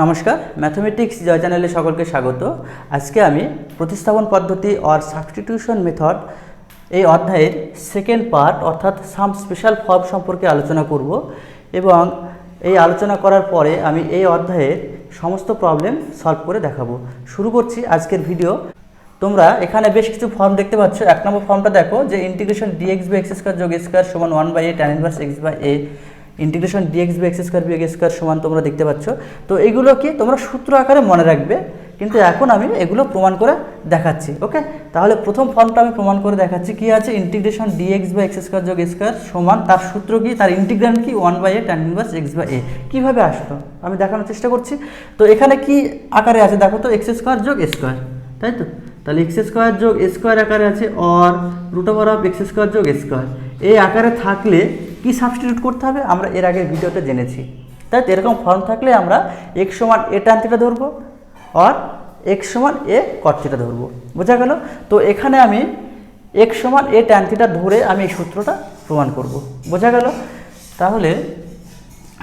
নমস্কার, ম্যাথমেটিক্স জয় চ্যানেলে সকলকে স্বাগত। আজকে আমি প্রতিস্থাপন পদ্ধতি অর সাবস্টিটিউশন মেথড এই অধ্যায়ের সেকেন্ড পার্ট অর্থাৎ সাম স্পেশাল ফর্ম সম্পর্কে আলোচনা করব এবং এই আলোচনা করার পরে আমি এই অধ্যায়ের সমস্ত প্রবলেম সলভ করে দেখাবো। শুরু করছি আজকের ভিডিও। তোমরা এখানে বেশ কিছু ফর্ম দেখতে পাচ্ছ। এক নম্বর ফর্মটা দেখো যে integration dx by x square যোগ এ স্কোয়ার সমান 1/a tan inverse x by a, integration dx by x square বিয়োগ এ স্কোয়ার সমান তোমরা দেখতে পাচ্ছ। তো এগুলো কি তোমরা সূত্র আকারে মনে রাখবে, কিন্তু এখন আমি এগুলো প্রমাণ করে দেখাচ্ছি। ওকে, তাহলে প্রথম ফর্মটা আমি প্রমাণ করে দেখাচ্ছি। কি আছে, integration dx by x square যোগ এ স্কোয়ার সমান, তার সূত্র কি, তার ইন্টিগ্র্যান্ড কি, 1/a tan inverse x by a. কীভাবে আসলো আমি দেখানোর চেষ্টা করছি। তো এখানে কি আকারে আছে দেখো তো, এক্স স্কোয়ার যোগ এ স্কোয়ার, তাই তো। তাহলে এক্স স্কোয়ার যোগ এ স্কোয়ার আকারে আছে, or root over of x square যোগ এ স্কোয়ার। এই আকারে থাকলে কি সাবস্টিটিউট করতে হবে আমরা এর আগের ভিডিওতে জেনেছি, তাই তো। এরকম ফর্ম থাকলে আমরা এক্স সমান এ ট্যান থিটা ধরবো আর এক্স সমান এ কট থিটা ধরবো। বোঝা গেল? তো এখানে আমি এক্স সমান এ ট্যান থিটা ধরে আমি এই সূত্রটা প্রমাণ করব। বোঝা গেল? তাহলে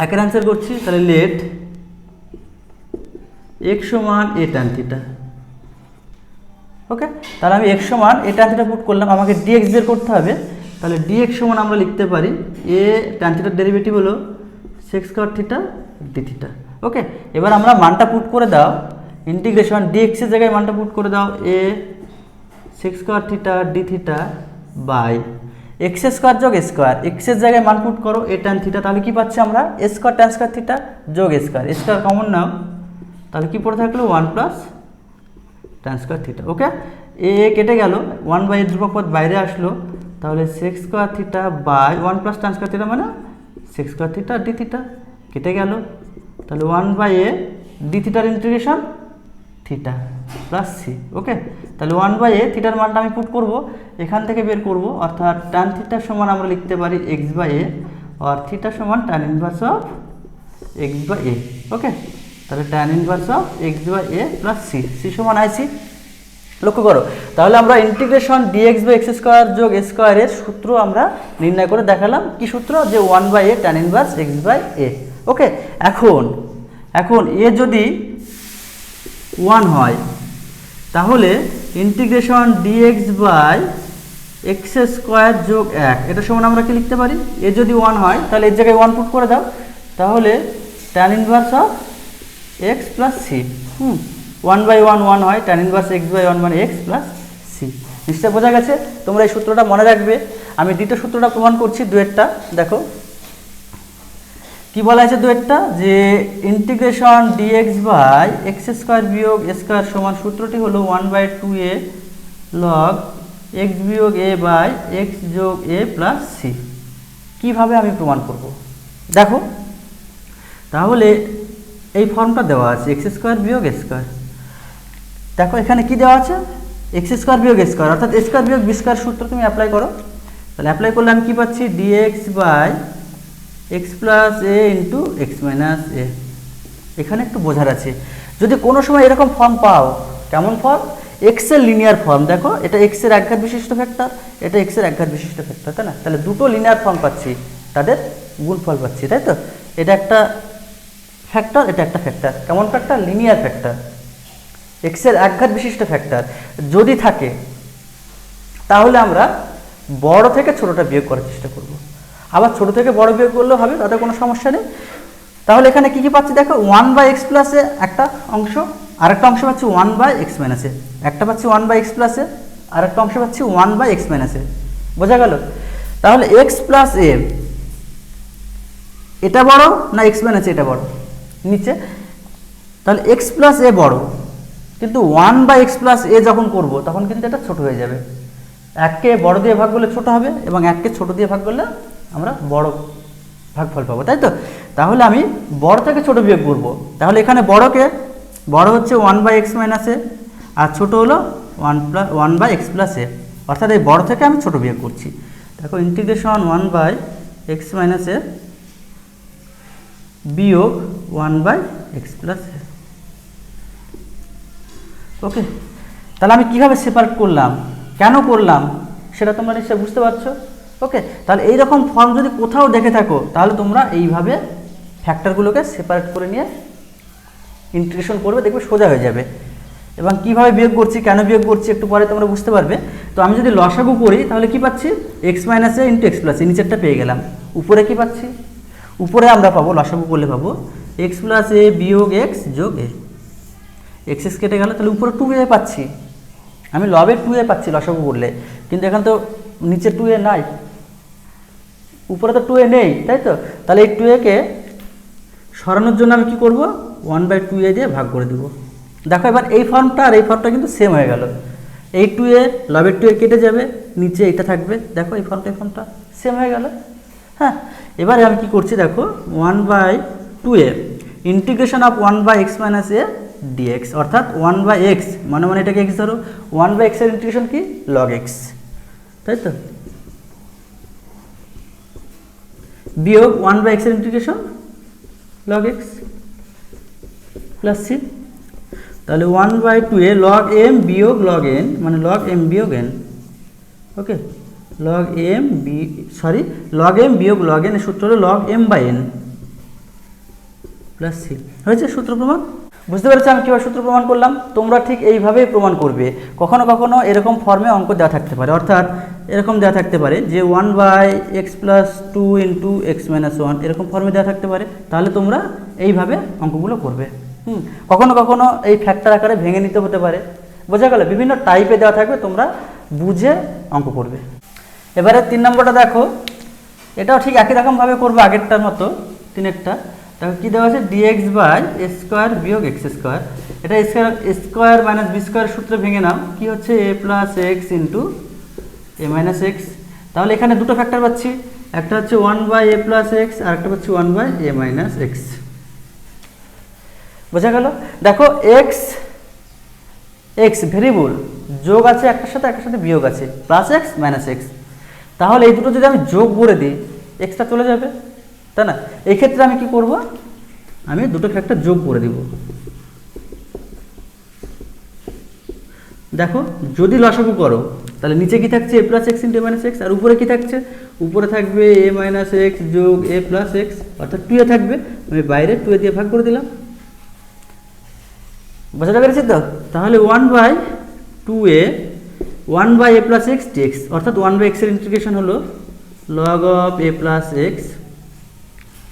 একের অ্যান্সার করছি। তাহলে লেট এক্স সমান এ ট্যান থিটা। ওকে, তাহলে আমি এক্স সমান এ ট্যান থিটা পুট করলাম, আমাকে ডিএক্স বের করতে হবে। তাহলে ডিএক্স সমান আমরা লিখতে পারি এ ট্যান থিটার ডেরিভেটিভ হলো sec square theta d theta. Okay, এবার আমরা মানটা পুট করে দাও, ইন্টিগ্রেশন ডিএক্স এর জায়গায় মানটা পুট করে দাও a sec square theta d theta by x square যোগ স্কোয়ার, এক্স এর জায়গায় মান পুট করো এ ট্যান থিটা। তাহলে কি পাচ্ছি আমরা, a square tan square theta যোগ স্কোয়ার, স্কোয়ার কমন নাও, তাহলে কি পড়ে থাকলো 1 plus tan square theta. Okay, a কেটে গেল, 1/a ধ্রুবক পদ বাইরে আসলো, তাহলে sec square theta by 1 plus tan square theta মানে sec square theta d theta কেটে গেল। তাহলে 1/a ডি থিটার integration theta plus C. Okay, তাহলে 1/a থিটার মানটা আমি পুট করব, এখান থেকে বের করব, অর্থাৎ ট্যান থিটার সমান আমরা লিখতে পারি এক্স বাই এ আর থিটা সমান tan inverse of x by a. Okay, তাহলে tan inverse of x by a plus c, c সমান আইসি। লক্ষ্য করো, তাহলে আমরা integration dx by x square যোগ এ স্কোয়ারের সূত্র আমরা নির্ণয় করে দেখালাম। কি সূত্র, যে 1/a tan inverse x by a. Okay, এখন এ যদি 1 হয় তাহলে integration dx by x square যোগ 1 এটা সমান আমরা কি লিখতে পারি, এ যদি 1 হয় তাহলে এর জায়গায় 1 পুট করে দাও, তাহলে tan inverse of x plus c. 1/1 1 হয়, tan ইনভার্স এক্স বাই 1 মানে এক্স প্লাস সি। নিশ্চয় বোঝা গেছে? তোমরা এই সূত্রটা মনে রাখবে। আমি দ্বিতীয় সূত্রটা প্রমাণ করছি, দুয়েরটা দেখো কি বলা আছে। দুয়েরটা যে integration dx by x square বিয়োগ এ স্কোয়ার সমান, সূত্রটি হলো 1/2a লগ এক্স বিয়োগ এ বাই এক্স যোগ এ প্লাস সি। কীভাবে আমি প্রমাণ করব দেখো। তাহলে এই ফর্মটা দেওয়া আছে এক্স স্কোয়ার বিয়োগ এ স্কোয়ার। দেখো এখানে কি দেওয়া আছে, এক্স স্কোয়ার বিয়োগ এ স্কোয়ার, অর্থাৎ এ স্কোয়ার বিয়োগ বি স্কোয়ার সূত্র তুমি অ্যাপ্লাই করো। তাহলে অ্যাপ্লাই করলে আমি কী পাচ্ছি, dx by x plus a into x minus a. এখানে একটু বোঝার আছে, যদি কোনো সময় এরকম ফর্ম পাও, কেমন ফর্ম, এক্সের লিনিয়ার ফর্ম, দেখো এটা এক্সের একঘাত বিশিষ্ট ভেক্টর, এটা এক্সের একঘাত বিশিষ্ট ভেক্টর, তাই না। তাহলে দুটো লিনিয়ার ফর্ম পাচ্ছি, তাদের গুণফল পাচ্ছি, তাই তো। এটা একটা ফ্যাক্টর, এটা একটা ফ্যাক্টর। কেমন ফ্যাক্টর, লিনিয়ার ফ্যাক্টর, এক্সের একঘাত বিশিষ্ট ফ্যাক্টর যদি থাকে তাহলে আমরা বড় থেকে ছোটটা বিয়োগ করার চেষ্টা করব। আবার ছোট থেকে বড় বিয়োগ করলেও হবে, তাতে কোনো সমস্যা নেই। তাহলে এখানে কি কি পাচ্ছি দেখো, 1/x প্লাসে একটা অংশ, আরেকটা অংশ পাচ্ছি 1/x মাইনাসে, একটা পাচ্ছি 1/x প্লাসে, আরেকটা অংশ পাচ্ছি 1/x মাইনাসে। বোঝা গেল? তাহলে x প্লাস এ এটা বড় না x মাইনাস এটা বড়, নিচে। তাহলে x প্লাস এ বড়, কিন্তু 1/x প্লাস এ যখন করব তখন কিন্তু এটা ছোট হয়ে যাবে। 1কে বড় দিয়ে ভাগ করলে ছোট হবে এবং 1কে ছোট দিয়ে ভাগ করলে আমরা বড় ভাগফল পাবো, তাই তো। তাহলে আমি বড় থেকে ছোট বিয়োগ করব। তাহলে এখানে বড় হচ্ছে 1/x মাইনাস এ আর ছোট হলো 1/x প্লাস এ, অর্থাৎ এই বড় থেকে আমি ছোট বিয়োগ করছি। দেখো ইন্টিগ্রেশন 1/x মাইনাস এ বিয়োগ 1/x প্লাস এ। ওকে, তাহলে আমি কীভাবে সেপারেট করলাম, কেন করলাম সেটা তোমরা নিশ্চয়ই বুঝতে পারছো। ওকে, তাহলে এইরকম ফর্ম যদি কোথাও দেখে থাকো তাহলে তোমরা এইভাবে ফ্যাক্টরগুলোকে সেপারেট করে নিয়ে ইন্টিগ্রেশন করবে, দেখবে সোজা হয়ে যাবে। এবং কীভাবে বিয়োগ করছি, কেন বিয়োগ করছি একটু পরে তোমরা বুঝতে পারবে। তো আমি যদি লসাগু করি তাহলে কি পাচ্ছি, এক্স মাইনাস এ ইন্টু এক্স প্লাস এ, নিচেরটা পেয়ে গেলাম। উপরে কি পাচ্ছি, উপরে আমরা পাবো লসাগু করলে পাবো এক্স প্লাস এ বিয়োগ এক্স যোগ এ, এক্স এক্স কেটে গেল, তাহলে উপরে 2a পাচ্ছি। আমি লবের 2a পাচ্ছি লসাগু করলে, কিন্তু এখন তো নিচে 2a নাই, উপরে তো 2a নেই, তাই তো। তাহলে এই 2a কে সরানোর জন্য আমি কি করব, 1/2a দিয়ে ভাগ করে দেবো। দেখো এবার এই ফর্মটা আর এই ফর্মটা কিন্তু সেম হয়ে গেল। এই 2a লবের 2a কেটে যাবে, নিচে এটা থাকবে, দেখো এই ফর্মটা সেম হয়ে গেল। হ্যাঁ, এবারে আমি কি করছি দেখো, 1/2a integration of 1/x minus a dx, অর্থাৎ 1/x মানে এটাকে x ধরো, 1/x এর ইন্টিগ্রেশন কি, log x, তাই তো, বিয়োগ 1/x এর integration log x plus c। তাহলে 1/2a log m বিয়োগ log n মানে log m বিয়োগ n, ওকে, log m বিয়োগ log n এর সূত্র হলো log m/n প্লাস c। হয়েছে সূত্র প্রমাণ। বুঝতে পেরেছো আমি কীভাবে সূত্র প্রমাণ করলাম? তোমরা ঠিক এইভাবেই প্রমাণ করবে। কখনো কখনো এরকম ফর্মে অঙ্ক দেওয়া থাকতে পারে, অর্থাৎ এরকম দেওয়া থাকতে পারে যে 1/x plus 2 into x minus 1, এরকম ফর্মে দেওয়া থাকতে পারে। তাহলে তোমরা এইভাবে অঙ্কগুলো করবে। কখনো কখনো এই ফ্যাক্টর আকারে ভেঙে নিতে হতে পারে, বোঝা গেল? বিভিন্ন টাইপে দেওয়া থাকবে, তোমরা বুঝে অঙ্ক করবে। এবারে 3 নম্বরটা দেখো, এটাও ঠিক একই রকমভাবে করবে আগেরটার মতো, 3-এরটা। দেখো কী দেওয়া আছে, ডিএক্স বাই এ স্কোয়ার বিয়োগ এক্স স্কোয়ার। এটা স্কোয়ার মাইনাস বি স্কোয়ার সূত্রে ভেঙে নাও, কি হচ্ছে এ প্লাস এক্স ইন্টু এ মাইনাস এক্স। তাহলে এখানে দুটো ফ্যাক্টর পাচ্ছি, একটা হচ্ছে 1/a প্লাস এক্স আর একটা হচ্ছে 1/a মাইনাস এক্স। বোঝা গেল? দেখো এক্স ভেরিয়েবল যোগ আছে একটার সাথে বিয়োগ আছে, প্লাস এক্স মাইনাস এক্স। তাহলে এই দুটো যদি আমি যোগ করে দিই, এক্সটা চলে যাবে, তাই না? এই ক্ষেত্রে আমি কি করব, আমি দুটো ফ্যাক্টর যোগ করে দিব। দেখো যদি লসাগু করো তাহলে নিচে কি থাকছে, এ প্লাস এক্স ইন্টু এ মাইনাস এক্স, আর উপরে কি থাকছে, উপরে থাকবে এ মাইনাস এক্স যোগ এ প্লাস এক্স, অর্থাৎ 2a থাকবে, আমি বাইরে 2a দিয়ে ভাগ করে দিলাম। বোঝাতে পেরেছি তো? তাহলে 1/2a 1/a plus x dx, অর্থাৎ 1/x এর ইন্টিগ্রেশন হলো log of a plus x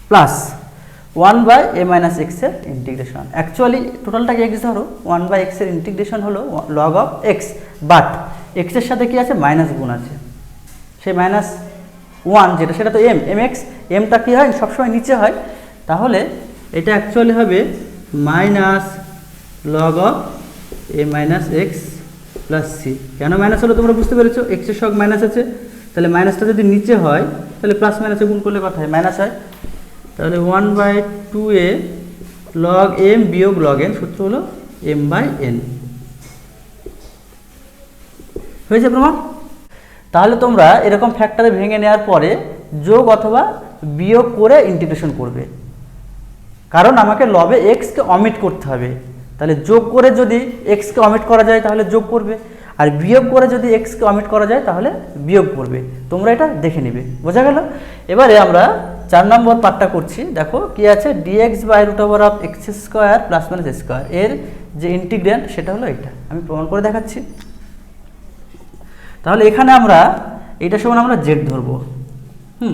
plus 1/a minus x এর ইন্টিগ্রেশন। অ্যাকচুয়ালি টোটালটাকে এক্স ধরো, 1/x এর ইন্টিগ্রেশন হলো log of x, but x এর সাথে কি আছে, মাইনাস গুণ আছে, সেই -1 যেটা সেটা তো mx, mটা কি হয় সবসময় নিচে হয়, তাহলে এটা অ্যাকচুয়ালি হবে minus log of a minus x plus c. কেন মাইনাস হলো তোমরা বুঝতে পেরেছো, এক্স এর সঙ্গে মাইনাস আছে, তাহলে মাইনাসটা যদি নিচে হয় তাহলে প্লাস মাইনাসে গুণ করলে কথা হয় মাইনাস হয়। তাহলে 1/2a log m বিয়োগ log n, সূত্র হলো m/n। হয়েছে প্রমাণ? তাহলে তোমরা এরকম ফ্যাক্টরে ভেঙে নেওয়ার পরে যোগ অথবা বিয়োগ করে ইন্টিগ্রেশন করবে, কারণ আমাকে লবে এক্সকে অমিট করতে হবে। তাহলে যোগ করে যদি এক্সকে অমিট করা যায় তাহলে যোগ করবে, আর বিয়োগ করে যদি এক্সকে অমিট করা যায় তাহলে বিয়োগ করবে। তোমরা এটা দেখে নেবে, বোঝা গেল? এবারে আমরা 4 নম্বর পার্টটা করছি। দেখো কি আছে, dx by root over of x square plus minus square, এর যে ইন্টিগ্র্যান্ড সেটা হলো এটা। আমি প্রমাণ করে দেখাচ্ছি। তাহলে এখানে আমরা এইটার সমান আমরা জেড ধরবো।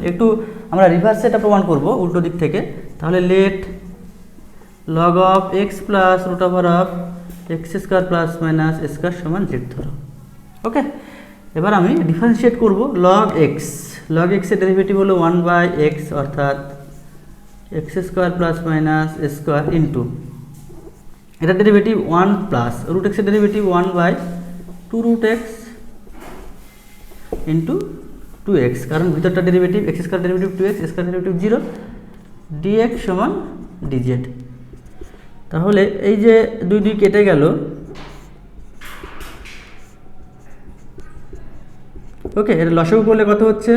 একটু আমরা রিভার্সে এটা প্রমাণ করব, উল্টো দিক থেকে। তাহলে let log of x plus root over of x square plus minus square সমান জেড ধরো। ওকে, এবার আমি ডিফারেন্সিয়েট করব log x এর ডেরিভেটিভ হলো 1/x, অর্থাৎ x square plus minus square into এটা ডেরিভেটিভ 1 প্লাস রুট এক্সের derivative 1/2 root x into 2x, কারণ ভিতরটা derivative, x square derivative 2x, square derivative 0, dx সমান dz। তাহলে এই যে 2 কেটে গেল, ওকে, এটা লসাগু করলে কত হচ্ছে,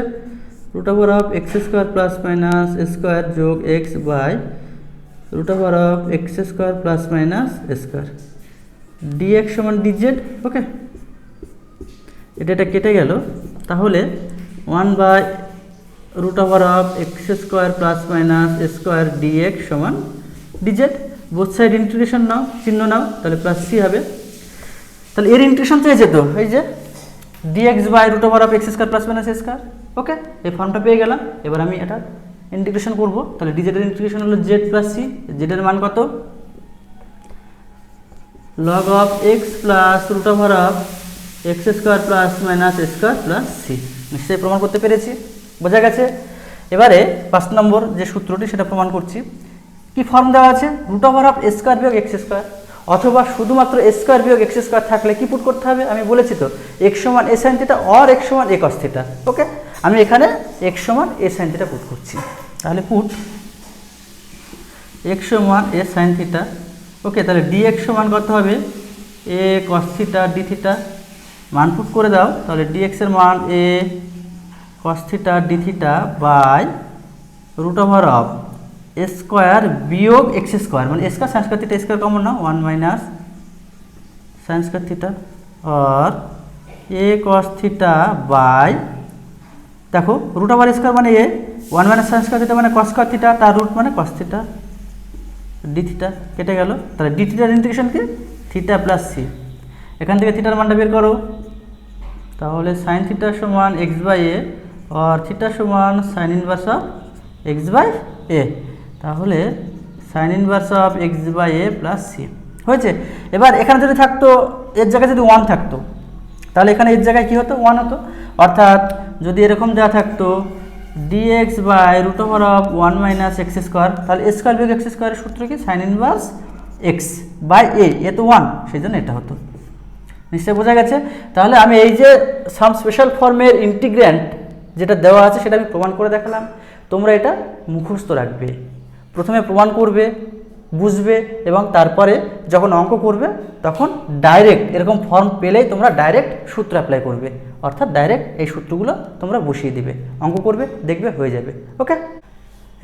root over of x square plus minus square যোগ x by root over of x square plus minus square, dx সমান dz। ওকে, এটা কেটে গেল, তাহলে 1/√অফ x square plus minus square dx সমান dz। বোথ সাইড ইন্টিগ্রেশন নাও, চিহ্ন নাও, তাহলে প্লাস সি হবে। তাহলে এর ইন্টিগ্রেশন চেয়েছে তো, এই যে dx by root over of x square plus minus a square. Okay, এই ফর্মটা পেয়ে গেলাম। এবার আমি এটা ইন্টিগ্রেশন করব। তাহলে ডিজেডের ইন্টিগ্রেশন হলো জেড প্লাস সি। জেডের মান কত? Log of x plus root over of x square plus minus a square plus c. নিশ্চয়ই প্রমাণ করতে পেরেছি, বোঝা গেছে। এবারে 5 নম্বর যে সূত্রটি সেটা প্রমাণ করছি। কি ফর্ম দেওয়া আছে? Root over of a square বিয়োগ এক্স স্কোয়ার, অথবা শুধুমাত্র এ স্কোয়ার বিয়োগ এক্স স্কোয়ার থাকলে কি পুট করতে হবে? আমি বলেছি তো এক্স সমান a sine theta or x সমান এ কস থিটা। ওকে, আমি এখানে এক্স সমান এ সাইন থিটা পুট করছি। তাহলে পুট এক্স সমান এ সাইন থিটা। ওকে, তাহলে ডি এক্স সমান কত হবে? A cos theta d theta. মান পুট করে দাও। তাহলে ডি এক্সের মান a cos theta d theta by root over of a square বিয়োগ এক্স স্কোয়ার, মানে square sine square theta square common না, 1 মাইনাস সাইন স্কোয়ার থিটা আর এ কস থিটা বাই, দেখো রুট ওভার স্কোয়ার মানে a, 1 minus sine square theta মানে cos square theta, তার root মানে cos theta d theta কেটে গেল। তাহলে ডি থিটার ইন্টিগ্রেশন কি? Theta plus c. এখান থেকে থিটার মানটা বের করো। তাহলে সাইন থিটা সমান এক্স বাই এ আর থিটা সমান sine inverse of x by a. তাহলে sine inverse of x by a plus c হয়েছে। এবার এখানে যদি থাকতো এর জায়গায় যদি 1 থাকতো, তাহলে এখানে এর জায়গায় কী হতো? 1 হতো। অর্থাৎ যদি এরকম যা থাকতো dx by root over of 1 minus x square, তাহলে এ স্কোয়ার বিয়োগ এক্স স্কোয়ারের সূত্র কি? Sine inverse x by a তো 1, সেই জন্য এটা হতো। নিশ্চয়ই বোঝা গেছে। তাহলে আমি এই যে সাম স্পেশাল ফর্মের ইন্টিগ্র্যান্ট যেটা দেওয়া আছে সেটা আমি প্রমাণ করে দেখালাম। তোমরা এটা মুখস্থ রাখবে, প্রথমে প্রমাণ করবে, বুঝবে, এবং তারপরে যখন অঙ্ক করবে তখন ডাইরেক্ট এরকম ফর্ম পেলেই তোমরা ডাইরেক্ট সূত্র অ্যাপ্লাই করবে, অর্থাৎ ডাইরেক্ট এই সূত্রগুলো তোমরা বসিয়ে দিবে, অঙ্ক করবে, দেখবে হয়ে যাবে। ওকে,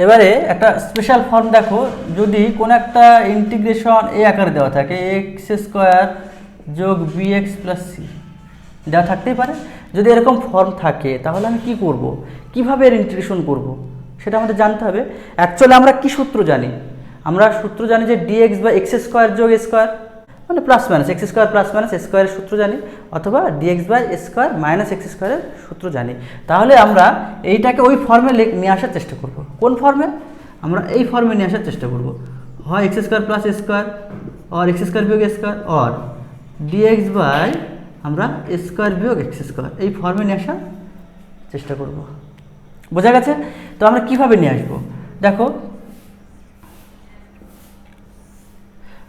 এবারে একটা স্পেশাল ফর্ম দেখো। যদি কোনো একটা ইন্টিগ্রেশন এই আকারে দেওয়া থাকে এক্স স্কোয়ার যোগ বি এক্স প্লাস সি দেওয়া থাকতেই পারে। যদি এরকম ফর্ম থাকে তাহলে আমি কি করব, কিভাবে এর ইন্টিগ্রেশন করব সেটা আমাদের জানতে হবে। অ্যাকচুয়ালি আমরা কি সূত্র জানি? আমরা সূত্র জানি যে ডিএক্স বা এক্স স্কোয়ার যোগ এ স্কোয়ার মানে plus minus x square plus minus a স্কোয়ারের সূত্র জানি, অথবা dx by a square minus x স্কোয়ারের সূত্র জানি। তাহলে আমরা এইটাকে ওই ফর্মে নিয়ে আসার চেষ্টা করব। কোন ফর্মে? আমরা এই ফর্মে নিয়ে আসার চেষ্টা করব। হয় x square plus a square R x square বিয়োগ a square R dx by আমরা এ স্কোয়ার বিয়োগ এক্স স্কোয়ার, এই ফর্মে নিয়ে আসার চেষ্টা করব। বোঝা গেছে? তো আমরা কিভাবে নিয়ে আসবো দেখো।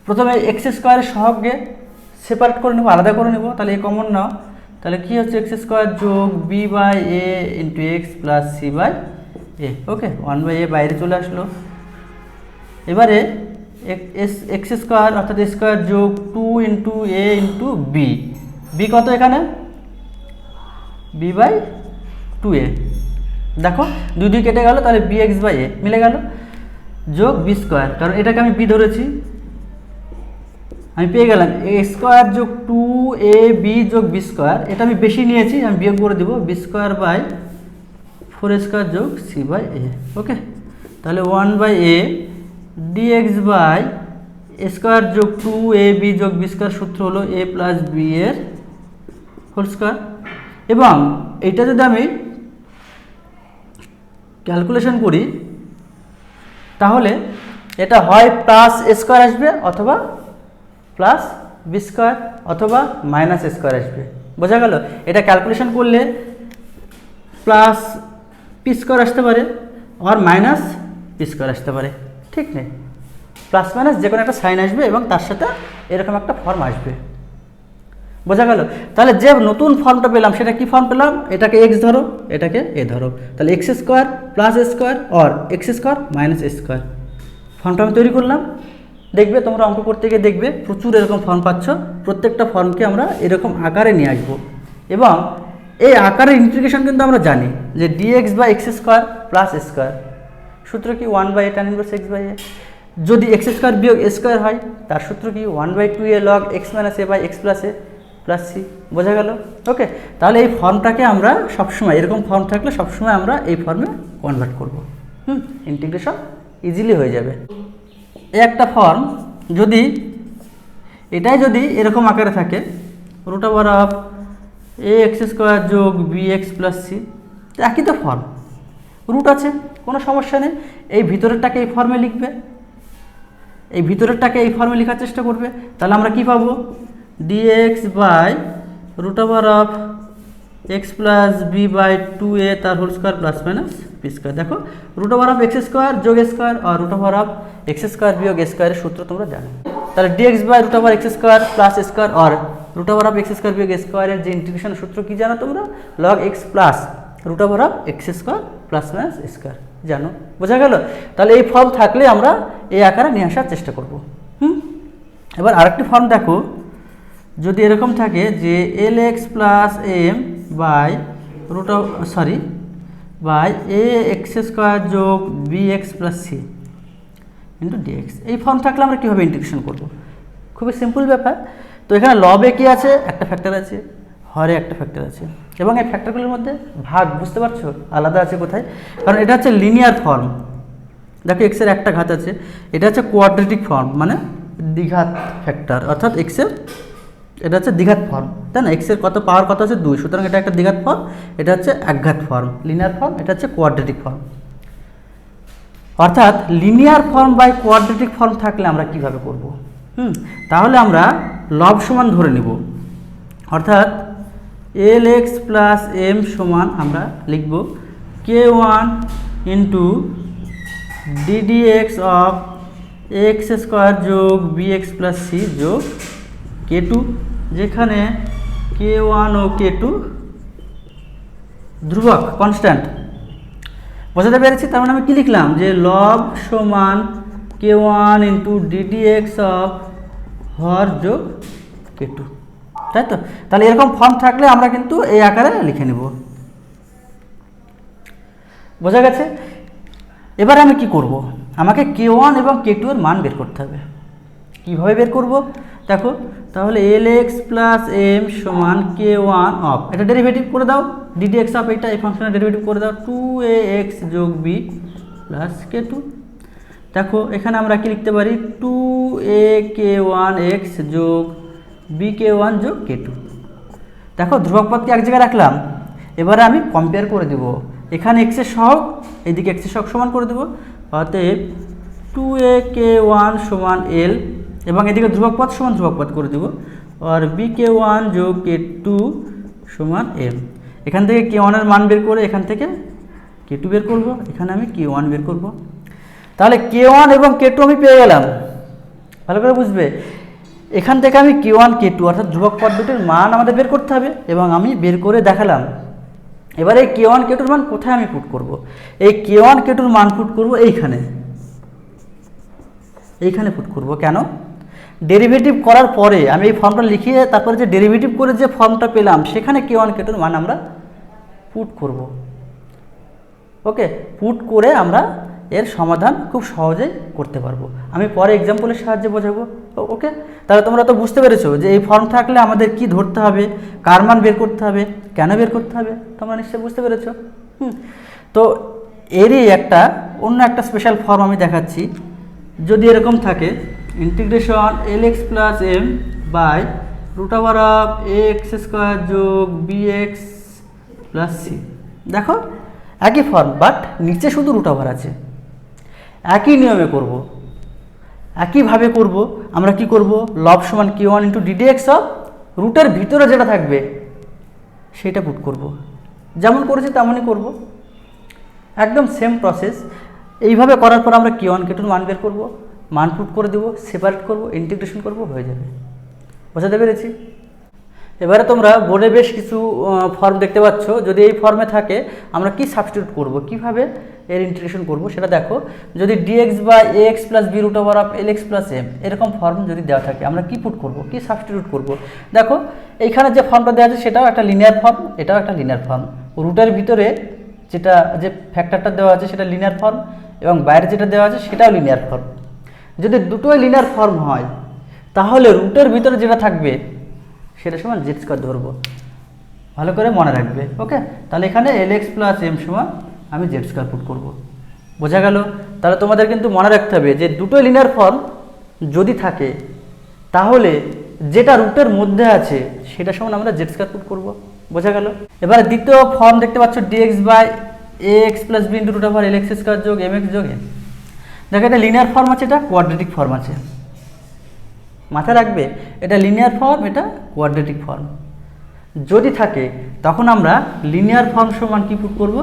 প্রথমে এক্স স্কোয়ারের সহগকে সেপারেট করে নেব, আলাদা করে নেব। তাহলে এ কমন নাও। তাহলে কী হচ্ছে? এক্স স্কোয়ার যোগ b by a into x plus c by a. Okay, 1 by a বাইরে চলে আসলো। এবারে এক্স স্কোয়ার অর্থাৎ এ স্কোয়ার যোগ 2 into a into b. B কত এখানে? B by 2a। দেখো 2 2 কেটে গেল, তাহলে বি এক্স বাই এ মিলে গেল, যোগ বি স্কোয়ার, কারণ এটাকে আমি বি ধরেছি। আমি পেয়ে গেলাম এ স্কোয়ার যোগ 2ab যোগ বি স্কোয়ার। এটা আমি বেশি নিয়েছি, আমি বিয়োগ করে দেবো b square by 4a square যোগ সি বাই এ। ওকে, তাহলে 1 by a dx by a square যোগ 2ab যোগ বি স্কোয়ার সূত্র হলো এ প্লাস বি এর হোল স্কোয়ার। এবং এইটা যদি আমি ক্যালকুলেশন করি তাহলে এটা হয় প্লাস এ স্কোয়ার আসবে, অথবা প্লাস বি স্কোয়ার, অথবা মাইনাস এ স্কোয়ার আসবে। বোঝা গেল? এটা ক্যালকুলেশন করলে প্লাস পি স্কোয়ার আসতে পারে আর মাইনাস পি স্কোয়ার আসতে পারে, ঠিক নেই? প্লাস মাইনাস যে কোনো একটা সাইন আসবে এবং তার সাথে এরকম একটা ফর্ম আসবে। বোঝা গেল? তাহলে যে নতুন ফর্মটা পেলাম সেটা কি ফর্ম পেলাম? এটাকে এক্স ধরো, এটাকে এ ধরো, তাহলে x square plus a square R x square minus a square ফর্মটা আমি তৈরি করলাম। দেখবে তোমরা অঙ্ক করতে গিয়ে দেখবে প্রচুর এরকম ফর্ম পাচ্ছ। প্রত্যেকটা ফর্মকে আমরা এরকম আকারে নিয়ে আসবো, এবং এই আকারের ইন্টিগ্রেশন কিন্তু আমরা জানি যে dx by x square plus a square সূত্র কি? 1 by a tan inverse x by a. যদি এক্স স্কোয়ার বিয়োগ এ স্কোয়ার হয় তার সূত্র কি? 1 by 2a log x minus a by x plus a plus c. বোঝা গেল? ওকে, তাহলে এই ফর্মটাকে আমরা সবসময় এরকম ফর্ম থাকলে সবসময় আমরা এই ফর্মে কনভার্ট করব। ইন্টিগ্রেশন ইজিলি হয়ে যাবে। এই একটা ফর্ম যদি এটাই যদি এরকম আকারে থাকে root over of a x square যোগ বি এক্স প্লাস সি, একই তো ফর্ম, রুট আছে, কোনো সমস্যা নেই। এই ভিতরেরটাকে এই ফর্মে লিখবে, এই ভিতরেরটাকে এই ফর্মে লেখার চেষ্টা করবে। তাহলে আমরা কি পাবো, dx by root over of x plus b by 2a তার whole square plus minus b square. দেখো root over of x square যোগ স্কোয়ার আর root over of x square বিয়োগ স্কোয়ারের সূত্র তোমরা জানো। তাহলে dx by root over x square plus square আর root over of x square বিয়োগ স্কোয়ারের যে ইন্টিগ্রেশন সূত্র কি জানো তোমরা, log x plus root over of x square plus minus square জানো। বোঝা গেল? তাহলে এই ফর্ম থাকলে আমরা এই আকারে নিয়ে আসার চেষ্টা করব। এবার আরেকটি ফর্ম দেখো, যদি এরকম থাকে যে l x plus m by root of by a x square যোগ b x plus c into dx, এই ফর্ম থাকলে আমরা কীভাবে ইন্টিগ্রেশন করব? খুবই সিম্পল ব্যাপার। তো এখানে লবে কি আছে, একটা ফ্যাক্টর আছে, হরে একটা ফ্যাক্টর আছে, এবং এই ফ্যাক্টরগুলোর মধ্যে ভাগ বুঝতে পারছো আলাদা আছে কোথায়, কারণ এটা হচ্ছে লিনিয়ার ফর্ম। দেখো এক্সের একটা ঘাত আছে, এটা হচ্ছে কোয়াড্রেটিক ফর্ম মানে দ্বিঘাত ফ্যাক্টর, অর্থাৎ এক্সের এটা হচ্ছে দ্বিঘাত ফর্ম, তাই না? এক্সের কত পাওয়ার কত আছে 2, সুতরাং এটা একটা দ্বিঘাত ফর্ম, এটা হচ্ছে একঘাত ফর্ম লিনিয়ার ফর্ম, এটা হচ্ছে কোয়াড্রেটিক ফর্ম। অর্থাৎ linear form by quadratic form থাকলে আমরা কিভাবে করব? তাহলে আমরা লব সমান ধরে নিব, অর্থাৎ এল এক্স প্লাস এম সমান আমরা লিখব k one into d d x of x square যোগ বি এক্স প্লাস সি যোগ কে টু, যেখানে কে ওয়ান ও কে টু ধ্রুবক কনস্ট্যান্ট। বোঝাতে পেরেছি? তার মানে আমি কী লিখলাম, যে লব সমান k one into d d x of হর যোগ কে টু, তাই তো? তাহলে এরকম ফর্ম থাকলে আমরা কিন্তু এই আকারে লিখে নেব। বোঝা গেছে? এবারে আমি কি করব, আমাকে কে ওয়ান এবং কে টু এর মান বের করতে হবে। কীভাবে বের করব দেখো, তাহলে এল এক্স প্লাস এম সমান কে ওয়ান অফ, এটা ডেরিভেটিভ করে দাও, ডিডি এক্স অফ এটা এই ফাংশনের ডেরিভেটিভ করে দাও 2a x যোগ বি প্লাস কে টু। দেখো এখানে আমরা কি লিখতে পারি, 2a k1x যোগ বি কে ওয়ান যোগ কে টু। দেখো ধ্রুবক পদকে এক জায়গায় রাখলাম, এবারে আমি কম্পেয়ার করে দেব, এখানে এক্সের সহগ এইদিকে এক্সের সহগ সমান করে দেবো, অতএব 2a k1 সমান এল এবং এদিকে ধ্রুবক পদ সমান ধ্রুবক পদ করে দেবো, আর বি কে ওয়ান যোগ কে টু সমান এম। এখান থেকে কে ওয়ানের মান বের করে এখান থেকে কে টু বের করবো, এখানে আমি কে ওয়ান বের করব। তাহলে কে ওয়ান এবং কে টু আমি পেয়ে গেলাম, ভালো করে বুঝবে। এখান থেকে আমি কে ওয়ান কে টু অর্থাৎ ধ্রুবক পদ দুটির মান আমাদের বের করতে হবে এবং আমি বের করে দেখালাম। এবারে কে ওয়ান কে টুর মান কোথায় আমি পুট করব? এই কে ওয়ান কে টুর মান পুট করব এইখানে পুট করব। কেন? ডেরিভেটিভ করার পরে আমি এই ফর্মটা লিখিয়ে তারপরে যে ডেরিভেটিভ করে যে ফর্মটা পেলাম সেখানে কে ওয়ান কে টুর মান আমরা পুট করব। ওকে, পুট করে আমরা এর সমাধান খুব সহজেই করতে পারবো। আমি পরে এক্সাম্পলের সাহায্যে বোঝাবো। ওকে, তাহলে তোমরা তো বুঝতে পেরেছো যে এই ফর্ম থাকলে আমাদের কি ধরতে হবে, কার মান বের করতে হবে, কেন বের করতে হবে, তোমরা নিশ্চয়ই বুঝতে পেরেছো। তো এরই অন্য একটা স্পেশাল ফর্ম আমি দেখাচ্ছি। যদি এরকম থাকে integration l x plus m by root over of a x square যোগ বি এক্স প্লাস সি। দেখো একই ফর্ম, বাট নিচে শুধু রুট ওভার আছে। একই নিয়মে করব, একইভাবে করব। আমরা কি করব, লব সমান k one into d d x of রুটের ভিতরে যেটা থাকবে সেটা পুট করব। যেমন করেছি তেমনই করব, একদম সেম প্রসেস। এইভাবে করার পর আমরা কে ওয়ান কে টুর মান বের করবো, মান পুট করে দেবো, সেপারেট করব, ইন্টিগ্রেশন করব, হয়ে যাবে। বোঝাতে পেরেছি? এবারে তোমরা বোর্ডে বেশ কিছু ফর্ম দেখতে পাচ্ছ। যদি এই ফর্মে থাকে আমরা কি সাবস্টিটিউট করব, কিভাবে এর ইন্টিগ্রেশন করব সেটা দেখো। যদি ডিএক্স বা a x plus b root over of l x plus m এরকম ফর্ম যদি দেওয়া থাকে আমরা কি পুট করব, কি সাবস্টিটিউট করব। দেখো এইখানে যে ফর্মটা দেওয়া আছে সেটাও একটা লিনিয়ার ফর্ম, এটাও একটা লিনিয়ার ফর্ম। রুটের ভিতরে যে ফ্যাক্টরটা দেওয়া আছে সেটা লিনিয়ার ফর্ম এবং বাইরে যেটা দেওয়া আছে সেটাও লিনিয়ার ফর্ম। যদি দুটোই লিনিয়ার ফর্ম হয় তাহলে রুটের ভিতরে যেটা থাকবে সেটা সমান জেড স্কোয়ার ধরবো, ভালো করে মনে রাখবে। ওকে, তাহলে এখানে এল এক্স প্লাস এম সমান আমি জেড স্কোয়ার পুট করবো। বোঝা গেল? তাহলে তোমাদের কিন্তু মনে রাখতে হবে যে দুটো লিনিয়ার ফর্ম যদি থাকে তাহলে যেটা রুটের মধ্যে আছে সেটা সমান আমরা জেড স্কয়ার পুট করবো। বোঝা গেল? এবারে দ্বিতীয় ফর্ম দেখতে পাচ্ছ dx by ax plus b into root over lx square যোগ mx যোগ n। দেখো এটা লিনিয়ার ফর্ম আছে, এটা কোয়াড্রেটিক ফর্ম আছে। মাথায় রাখবে এটা লিনিয়ার ফর্ম, এটা কোয়াড্রেটিক ফর্ম। যদি থাকে তখন আমরা লিনিয়ার ফর্ম সমান কি পুট করব?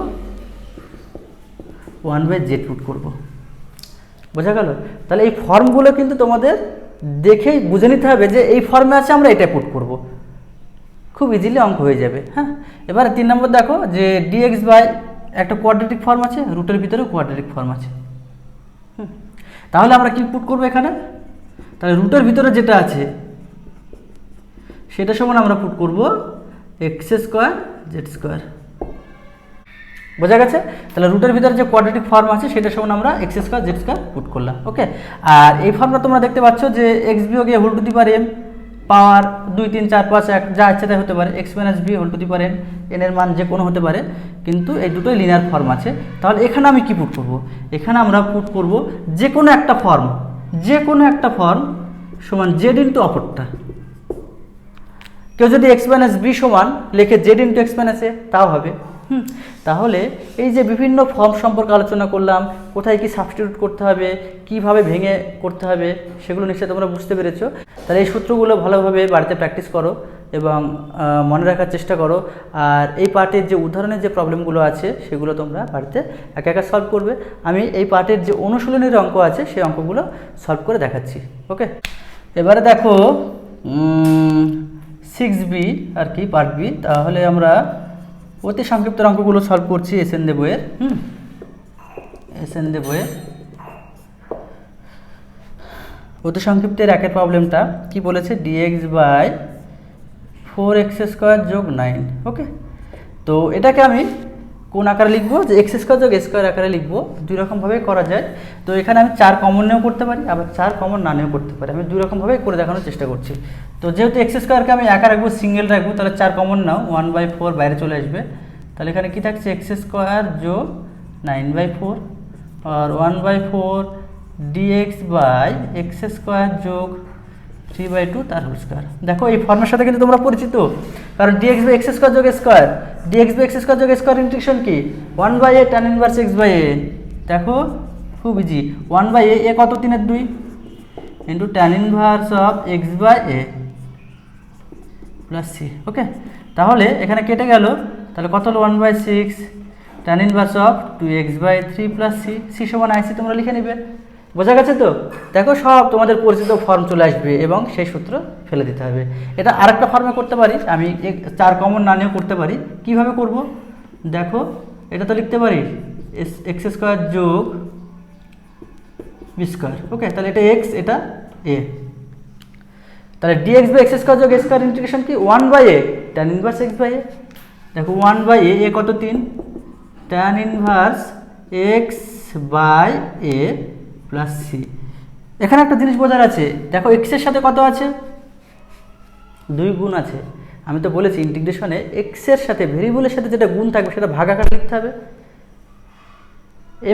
1/z পুট করব। বোঝা গেল? তাহলে এই ফর্মগুলো কিন্তু তোমাদের দেখেই বুঝে নিতে হবে যে এই ফর্মে আছে, আমরা এটা পুট করব। খুব ইজিলি অঙ্ক হয়ে যাবে। হ্যাঁ, এবারে 3 নম্বর দেখো যে dx বাই একটা কোয়াড্রেটিক ফর্ম আছে, রুটের ভিতরেও কোয়াড্রেটিক ফর্ম আছে। তাহলে আমরা কি পুট করব এখানে? তাহলে রুটের ভিতরে যেটা আছে সেটা সমান আমরা পুট করব এক্স স্কোয়ার জেড স্কোয়ার। বোঝা গেছে? তাহলে রুটের ভিতরে যে কোয়াড্রেটিক ফর্ম আছে সেটা সমান আমরা x square Z square put করলাম। ওকে, আর এই ফর্মটা তোমরা দেখতে পাচ্ছ যে এক্স বিয়োগ a whole to the power m power 2 3 4 5 1 যা ইচ্ছা তাই হতে পারে, x minus b whole to the power n, n এর মান যে কোনো হতে পারে, কিন্তু এই দুটোই লিনিয়ার ফর্ম আছে। তাহলে এখানে আমি কি পুট করব? এখানে আমরা পুট করব যে কোনো একটা ফর্ম, যে কোনো একটা ফর্ম সমান জেড ইন্টু অপরটা। কেউ যদি এক্স মাইনাস বি সমান লেখে জেড ইন্টু এক্স মাইনাস এ, তাও হবে। তাহলে এই যে বিভিন্ন ফর্ম সম্পর্কে আলোচনা করলাম, কোথায় কি সাবস্টিটিউট করতে হবে, কিভাবে ভেঙে করতে হবে, সেগুলো নিশ্চয়ই তোমরা বুঝতে পেরেছো। তাহলে এই সূত্রগুলো ভালোভাবে বাড়িতে প্র্যাকটিস করো এবং মনে রাখার চেষ্টা করো। আর এই পার্টের যে উদাহরণের যে প্রবলেমগুলো আছে সেগুলো তোমরা বাড়িতে একা একা সলভ করবে। আমি এই পার্টের যে অনুশীলনের অঙ্ক আছে সেই অঙ্কগুলো সলভ করে দেখাচ্ছি। ওকে, এবারে দেখো 6b আর কি, পার্ট বি। তাহলে আমরা অতি সংক্ষিপ্ত অঙ্কগুলো সলভ করছি এসএন দে বইয়ের। এসএন দে বইয়ের অতি সংক্ষিপ্তের একের প্রবলেমটা কি বলেছে? dx বাই 4x স্কোয়ার যোগ 9। ওকে, তো এটাকে আমি কোন আকারে লিখবো? যে এক্স স্কোয়ার যোগ স্কোয়ার আকারে লিখবো। দুই রকমভাবে করা যায়। তো এখানে আমি 4 কমন নিয়েও করতে পারি, আবার 4 কমন না নিয়েও করতে পারি। আমি দুই রকমভাবে করে দেখানোর চেষ্টা করছি। তো যেহেতু এক্স স্কোয়ারকে আমি একা রাখবো, সিঙ্গেল রাখবো, তাহলে 4 কমন নাও, 1/4 বাইরে চলে আসবে। তাহলে এখানে কি থাকছে? এক্স স্কোয়ার যোগ 9/4 আর 1/4 dx বাই এক্স স্কোয়ার যোগ 3/2 তার হোল স্কোয়ার। দেখো এই ফর্মের সাথে কিন্তু তোমরা পরিচিত, কারণ dx বাই এক্স স্কোয়ার যোগ square, dx by x square যোগ স্কোয়ার ইন্টিগ্রেশন কি? 1/a tan inverse x by a। দেখো খুব ইজি, 1/a, এ কত? 3/2 into tan inverse of x by a plus C. Okay, তাহলে এখানে কেটে গেল, তাহলে কত হলো? 1/6 tan inverse of 2x by 3 plus c. C সমান আইসি তোমরা লিখে নেবে। বোঝা গেছে তো? দেখো সব তোমাদের পরিচিত ফর্ম চলে আসবে এবং সেই সূত্র ফেলে দিতে হবে। এটা আরেকটা ফর্মে করতে পারি, আমি 4 কমন না নিয়েও করতে পারি। কিভাবে করব? দেখো এটা তো লিখতে পারি এক্স স্কোয়ার যোগ বি স্কোয়ার। ওকে, তাহলে এটা এক্স, এটা এ। তাহলে dx বাই এক্স স্কোয়ার যোগ স্কোয়ার ইন্টিগ্রেশন কি? 1/a tan inverse x by a। দেখো 1/a, এ কত? 3 tan inverse x by a plus c. এখানে একটা জিনিস বোঝার আছে, দেখো এক্স এর সাথে কত আছে? 2 গুণ আছে। আমি তো বলেছি ইন্টিগ্রেশনে এক্স এর সাথে, ভেরিয়েবলের সাথে যেটা গুণ থাকবে সেটা ভাগ আকারে লিখতে হবে।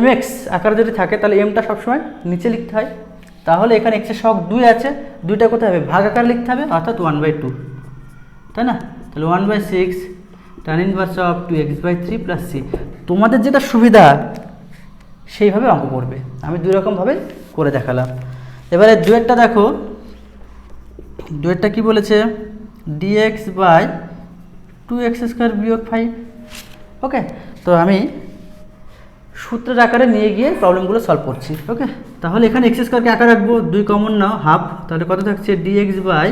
mx আকারে যদি থাকে তাহলে mটা সবসময় নিচে লিখতে হয়। তাহলে এখানে এক্স এর সহগ 2 আছে, 2টা কোথায় হবে? ভাগ আকারে লিখতে হবে, অর্থাৎ 1/2, তাই না? তাহলে 1/6 tan inverse of 2x by 3 plus c. তোমাদের যেটা সুবিধা সেইভাবে অঙ্ক করবে। আমি দুই রকমভাবে করে দেখালাম। এবারে দুয়েরটা দেখো, দুয়েরটা কি বলেছে? dx বাই 2x স্কোয়ার বিয়োগ 5। ওকে, তো আমি সূত্রের আকারে নিয়ে গিয়ে প্রবলেমগুলো সলভ করছি। ওকে, তাহলে এখানে এক্স স্কোয়ারকে আকারে রাখবো, 2 কমন নাও, হাফ। তাহলে কত থাকছে? dx বাই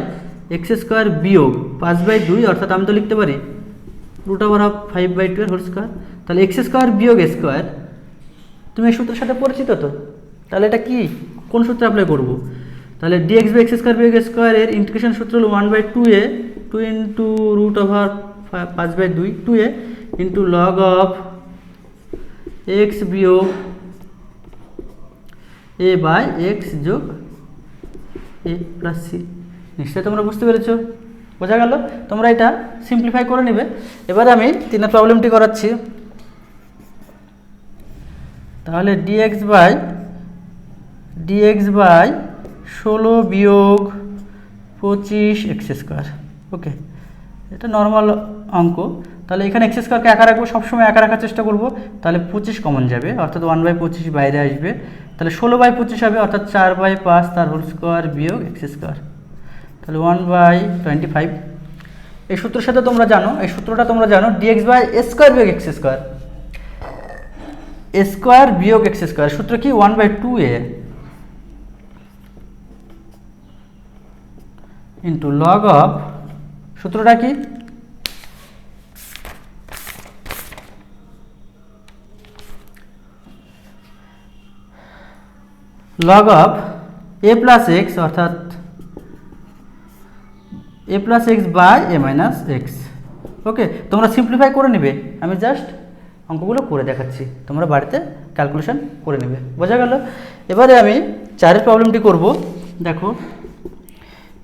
এক্স স্কোয়ার বিয়োগ 5/2, অর্থাৎ আমি তো লিখতে পারি রুট ওভার অফ 5/2 এর হোল স্কোয়ার। তাহলে এক্স স্কোয়ার বিয়োগ স্কোয়ার, তুমি এই সূত্রের সাথে পরিচিত তো? তাহলে এটা কি, কোন সূত্রে অ্যাপ্লাই করব? তাহলে dx বাই এক্স স্কোয়ার বিয়োগ স্কোয়ার এর ইন্টিগ্রেশন সূত্র হলো 1/2a 2 into root over 5/2 2a into log of x বিয়োগ a বাই এক্স যোগ a প্লাস সি। নিশ্চয়ই তোমরা বুঝতে পেরেছো? বোঝা গেল? তোমরা এটা সিম্পলিফাই করে নেবে। এবারে আমি 3 প্রবলেমটি করাচ্ছি। তাহলে dx বাই ডিএক্স বাই 16 বিয়োগ 25 এক্স স্কোয়ার। ওকে, এটা নর্মাল অঙ্ক। তাহলে এখানে এক্স স্কোয়ারকে একা রাখবো, সবসময় একা রাখার চেষ্টা করব। তাহলে 25 কমন যাবে, অর্থাৎ 1/25 বাইরে আসবে। তাহলে 16/25 হবে, অর্থাৎ 4/5 তার হোল স্কোয়ার বিয়োগ এক্স স্কোয়ার। তাহলে 1/25। এই সূত্রের সাথে তোমরা জানো, এই সূত্রটা তোমরা জানো, ডিএক্স বাই এ স্কোয়ার বিয়োগ এক্স স্কোয়ার, এ স্কোয়ার বিয়োগ এক্স স্কোয়ার। সূত্র কি? 1/2a ইন্টু লগ অফ, সূত্রটা কি? Log of a plus x, অর্থাৎ a plus x by a minus x. Okay, তোমরা সিম্পলিফাই করে নেবে, আমি জাস্ট অঙ্কগুলো করে দেখাচ্ছি, তোমরা বাড়িতে ক্যালকুলেশন করে নেবে। বোঝা গেল? এবারে আমি 4 প্রবলেমটি করব। দেখো,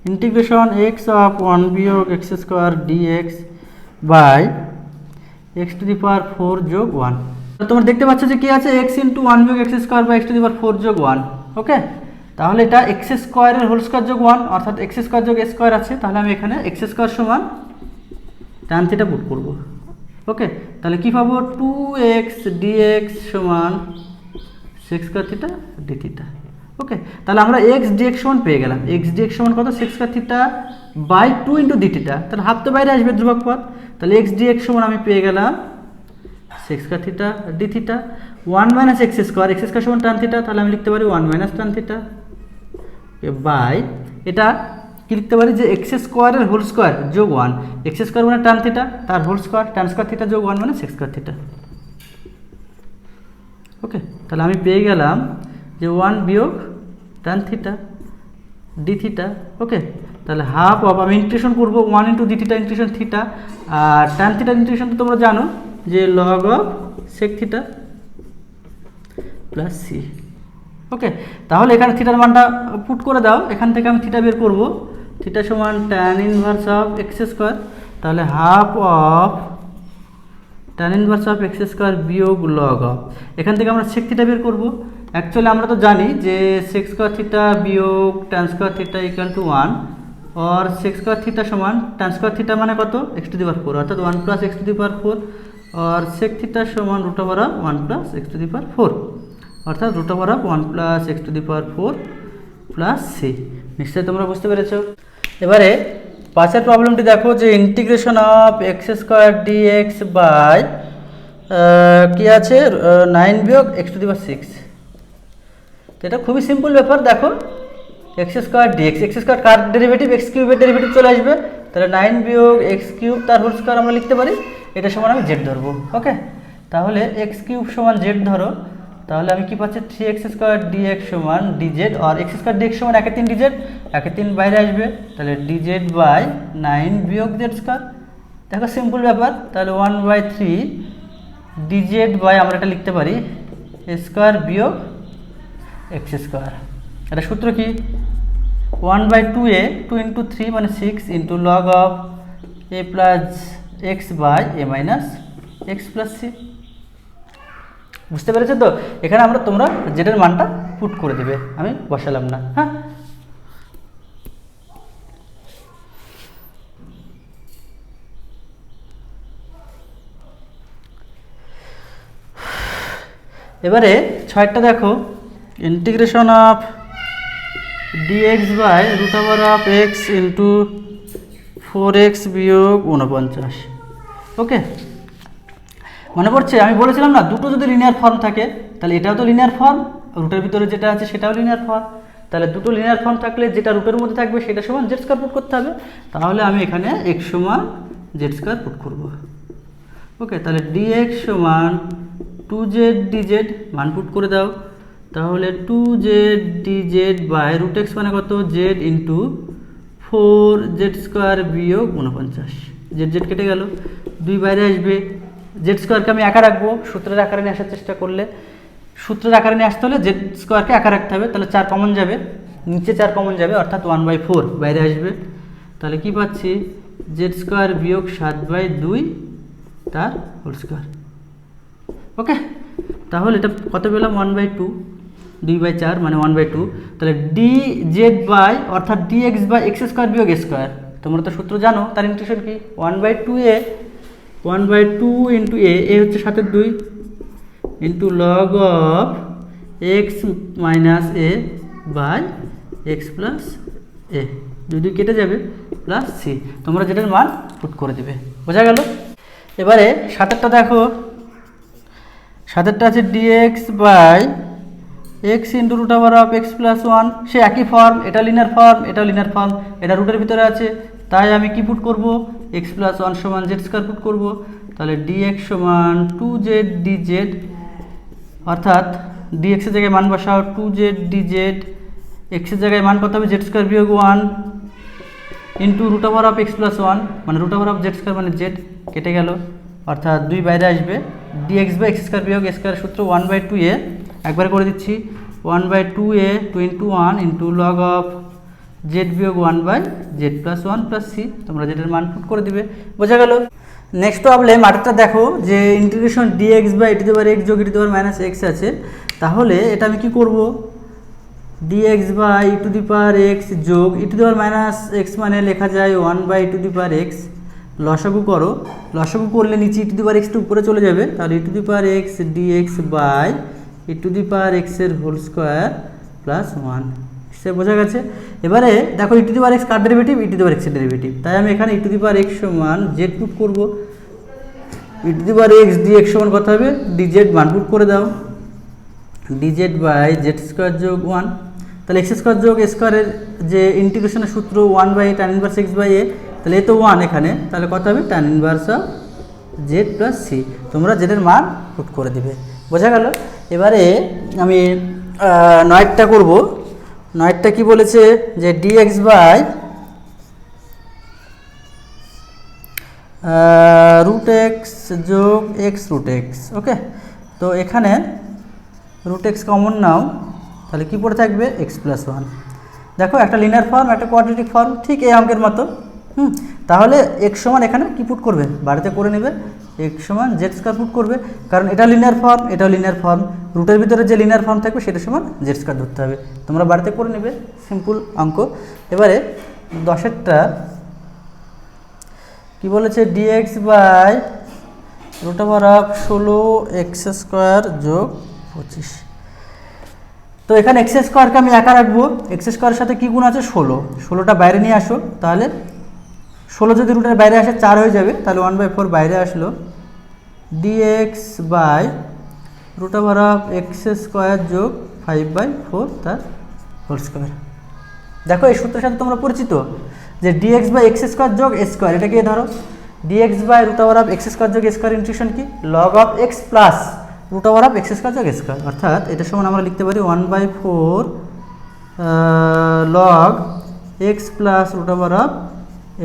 ইন্টিগ্রেশন এক্স অফ 1 বিয়োগ x square dx by x to the power 4 যোগ 1। তোমরা দেখতে পাচ্ছ যে কি আছে, এক্স ইন্টু 1 বিয়োগ x square by x to the power 4 যোগ 1। ওকে, তাহলে এটা এক্স স্কোয়ারের হোল স্কোয়ার যোগ 1, অর্থাৎ এক্স স্কোয়ার যোগ স্কোয়ার আছে। তাহলে আমি এখানে এক্স স্কোয়ার সমান tan থিটা পুট করব। ওকে, তাহলে কি পাবো? 2x dx সমান sec square theta d theta. Okay, তাহলে আমরা x dx সমান পেয়ে গেলাম। x dx সমান কত? sec square theta by 2 into d theta. তাহলে হাফ তো বাইরে আসবে, ধ্রুবক পদ। তাহলে x dx সমান আমি পেয়ে গেলাম sec square theta d theta. 1 minus x square, x square সমান tan থিটা। তাহলে আমি লিখতে পারি 1 মাইনাস tan থিটা বাই, এটা কি লিখতে পারি যে এক্স স্কোয়ারের হোল স্কোয়ার যোগ 1। এক্স স্কোয়ার মানে tan থিটা, তার whole square, tan square theta যোগ 1 মানে sec স্কোয়ার থিটা। ওকে, তাহলে আমি পেয়ে গেলাম যে 1 বিয়োগ tan theta d theta. Okay, তাহলে হাফ অফ, আমি ইন্টিগ্রেশন করবো 1 into d theta integration theta, আর tan থিটা ইন্টিগ্রেশন তো তোমরা জানো যে log of sec theta plus C. Okay, তাহলে এখানে থিটার মানটা পুট করে দাও, এখান থেকে আমি থিটা বের করব। থিটা সমান tan inverse of x square, তাহলে half of tan inverse of x square বিয়োগ লগ অফ, এখান থেকে আমরা sec থিটা বের করব। অ্যাকচুয়ালি আমরা তো জানি যে sec স্কোয়ার থিটা বিয়োগ tan square theta equal to 1, और sec স্কোয়ার থিটা সমান tan স্কোয়ার থিটা মানে কত? x টু দি পাওয়ার 4, অর্থাৎ 1 plus x to the power 4, और sec থিটা সমান root over of 1 plus x to the power 4, অর্থাৎ root over of 1 plus x to the power 4 plus c. নিশ্চয়ই তোমরা বুঝতে পেরেছো। এবারে 5 প্রবলেমটি দেখো, যে integration of x square dx by কি আছে 9 বিয়োগ x টু দি পাওয়ার 6। তো এটা খুবই সিম্পল ব্যাপার। দেখো, x square dx, x square কার ডেরিভেটিভ? এক্স কিউবের ডেরিভেটিভ চলে আসবে। তাহলে 9 বিয়োগ এক্স কিউব তার হোল স্কোয়ার আমরা লিখতে পারি, এটা সমান আমি জেড ধরবো। ওকে, তাহলে এক্স কিউব সমান জেড ধরো, তাহলে আমি কি পাচ্ছি? 3x স্কোয়ার ডিএক্স সমান ডিজেড, আর এক্স স্কোয়ার ডিএক্স সমান 1 3 ডিজেড, 1 3 বাইরে আসবে, তাহলে ডিজেড বাই 9 বিয়োগ জেড স্কোয়ার। দেখো সিম্পল ব্যাপার। তাহলে 1/3 ডিজেড বাই, আমরা এটা লিখতে পারি স্কোয়ার বিয়োগ এক্স স্কোয়ার। এটা সূত্র কি? 1/2a, 2 ইন্টু 3 মানে 6 into log of a plus x by a minus x plus c. বুঝতে পেরেছো তো? এখানে আমরা তোমরা জেডের মানটা পুট করে দেবে, আমি বসালাম না। হ্যাঁ, এবারে 6টা দেখো, integration of dx by root over of x into 4x বিয়োগ 49। ওকে, মনে পড়ছে আমি বলেছিলাম না, দুটো যদি লিনিয়ার ফর্ম থাকে তাহলে এটাও তো লিনিয়ার ফর্ম, রুটের ভিতরে যেটা আছে সেটাও লিনিয়ার ফর্ম। তাহলে দুটো লিনিয়ার ফর্ম থাকলে যেটা রুটের মধ্যে থাকবে সেটা সমান জেড স্কোয়ার পুট করতে হবে। তাহলে আমি এখানে x সমান জেড স্কোয়ার পুট করব। ওকে, তাহলে dx সমান 2z dz, মান পুট করে দাও। তাহলে 2z dz by root x মানে কত? z ইন্টু 4z স্কোয়ার বিয়োগ 49। জেড জেড কেটে গেল, 2 বাইরে আসবে। জেড স্কোয়ারকে আমি একা রাখবো, সূত্রের আকারে নিয়ে আসার চেষ্টা করলে, সূত্রের আকারে নিয়ে আসতে হলে জেড স্কোয়ারকে একা রাখতে হবে। তাহলে 4 কমন যাবে, নিচে 4 কমন যাবে, অর্থাৎ 1/4 বাইরে আসবে। তাহলে কি পাচ্ছি? জেড স্কোয়ার বিয়োগ 7/2 তার হোল স্কোয়ার। ওকে, তাহলে এটা কত পেলাম? 1/2। 2/4 মানে 1/2। তাহলে ডি জেড বাই অর্থাৎ ডিএক্স বাই এক্স স্কোয়ার বিয়োগ স্কোয়ার, তোমরা তো সূত্র জানো, তার ইন্টিগ্রেশন কি 1/2a 1/2 ইন্টু এ হচ্ছে 7/2 into log of x minus a by x plus a, যদি কেটে যাবে প্লাস সি, তোমরা যেটার মান পুট করে দেবে। বোঝা গেল? এবারে 7টা দেখো, 7টা আছে dx by x into root over of x plus 1, সে একই ফর্ম, এটা লিনিয়ার ফর্ম, এটা লিনিয়ার ফর্ম, এটা রুটের ভিতরে আছে, তাই আমি কি পুট করব, এক্স প্লাস 1 সমান জেড স্কোয়ার পুট করব। তাহলে ডিএক্স সমান 2z dz, অর্থাৎ ডিএক্সের জায়গায় মান বসাও 2z dz, এক্সের জায়গায় মান কত হবে জেড স্কোয়ার বিয়োগ 1 into root over of x plus 1 মানে root over of z square মানে জেড, কেটে গেল, অর্থাৎ 2 বাইরে আসবে, ডিএক্স বাই এক্স স্কোয়ার বিয়োগ স্কোয়ার সূত্র 1/2a, একবার করে দিচ্ছি 1/2a 2 into 1 into log of z বিয়োগ 1/z প্লাস 1 প্লাস সি, তোমরা যেটার মান পুট করে দিবে। বোঝা গেল? নেক্সট প্রবলেম আরেকটা দেখো, যে integration dx by e to the power x যোগ e to the power minus x আছে, তাহলে এটা আমি কি করব, dx by e to the power x যোগ e to the power minus x মানে লেখা যায় 1/e two the power x, লসাগু করো, লসাগু করলে নিচে e to the power x টা উপরে চলে যাবে, তাহলে e to the power x dx by e to the power x এর হোল স্কোয়ার প্লাস 1, সে বোঝা গেছে? এবারে দেখো e to the power x কার derivative, e to the power x এর ডেরিভেটিভ, তাই আমি এখানে e to the power x সমান z পুট করব, e to the power x dx সমান কত হবে, dz মান পুট করে দাও, dz বাই z স্কোয়ার যোগ 1, তাহলে x স্কোয়ার যোগ a স্কোয়ারের যে ইন্টিগ্রেশনের সূত্র 1/tan inverse x by a, তাহলে এ তো 1 এখানে, তাহলে কত হবে tan inverse of z plus c, তোমরা জেডের মান পুট করে দিবে। বোঝা গেল? এবারে আমি 9টা করব, 9টা কি বলেছে, যে dx বাই রুট এক্স যোগ এক্স রুট এক্স, ওকে, তো এখানে রুট এক্স কমন নাও, তাহলে কি পড়ে থাকবে এক্স প্লাস 1, দেখো একটা লিনিয়ার ফর্ম একটা কোয়াড্রেটিক ফর্ম, ঠিক এই অঙ্কের মতো। তাহলে এক্স সমান এখানে কি পুট করবে, বাড়িতে করে নেবে, এক্স সমান জেড স্কোয়ার পুট করবে, কারণ এটা লিনিয়ার ফর্ম এটাও লিনিয়ার ফর্ম, রুটের ভিতরে যে লিনিয়ার ফর্ম থাকবে সেটা সমান জেড স্কোয়ার ধরতে হবে, তোমরা বাড়িতে করে নেবে, সিম্পল অঙ্ক। এবারে 10এরটা কি বলেছে, dx by root over of 16x square যোগ 25, তো এখানে এক্স স্কোয়ারকে আমি একা রাখবো, এক্স স্কোয়ারের সাথে কী গুণ আছে 16, 16টা বাইরে নিয়ে আসো, তাহলে 16 যদি রুটের বাইরে আসে 4 হয়ে যাবে, তাহলে 1/4 বাইরে আসলো, dx by root over of x square যোগ 5/4 তার হোল স্কোয়ার। দেখো এই সূত্রের সাথে তোমরা পরিচিত, যে ডিএক্স বাই এক্স স্কোয়ার যোগ এ স্কোয়ার, এটাকে ধরো dx by root over of x square যোগ এ স্কোয়ার ইন্টিগ্রেশন কি log of x plus root over of x square যোগ এ স্কোয়ার, অর্থাৎ এটা সমান আমরা লিখতে পারি 1/4 log x plus root over of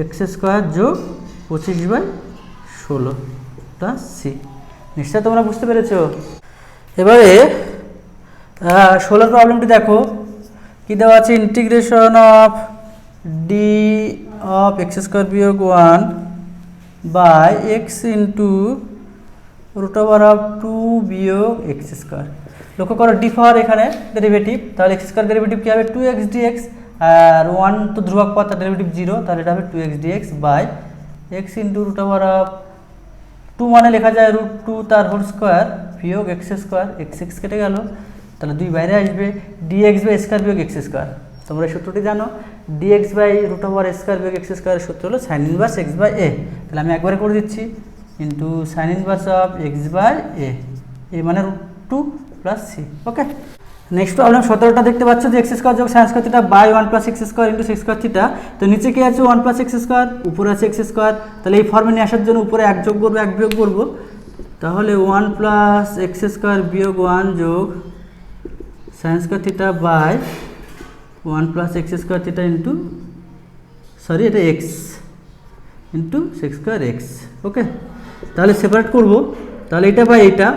x square যোগ 25/16 প্লাস সি। নিশ্চয় তোমরা বুঝতে পেরেছো? এবারে 16 প্রবলেমটি দেখো, কি দেওয়া আছে, integration of d of x square বিয়োগ 1 by x into root over of 2 বিয়োগ এক্স স্কোয়ার। লক্ষ্য করো ডি পাওয়ার এখানে ডেরিভেটিভ, তাহলে এক্স স্কোয়ার ডেরিভেটিভ কী হবে 2x dx, আর 1 তো ধ্রুবক পদ, তার ডেরিভেটিভ 0, তাহলে এটা হবে 2x dx by x into root over of 2 মানে লেখা যায় √2 তার হোল স্কোয়ার বিয়োগ এক্স স্কোয়ার, এক্স এক্স কেটে গেল, তাহলে 2 বাইরে আসবে, dx বাই স্কোয়ার বিয়োগ এক্স স্কোয়ার, তোমরা এই সূত্রটি জানো, dx by root over square বিয়োগ এক্স স্কোয়ারের সূত্র হলো sine inverse x by a, তাহলে আমি একবারে করে দিচ্ছি, into sine inverse of x by a মানে √2 প্লাস সি। ওকে, নেক্সট প্রবলেম 17টা দেখতে পাচ্ছ, যে এক্স স্কোয়ার যোগ sine square theta by 1 plus x square into sec square theta, তো নিচে কি আছে 1 প্লাস এক্স স্কোয়ার, উপরে আছে এক্স স্কোয়ার, তাহলে এই ফর্মে নিয়ে আসার জন্য উপরে 1 যোগ করবো 1 বিয়োগ করবো, তাহলে 1 প্লাস এক্স স্কোয়ার বিয়োগ 1 যোগ sine square theta by 1 plus x square theta into, sorry এটা x into sec square x. Okay, তাহলে সেপারেট করবো, তাহলে এটা বাই এইটা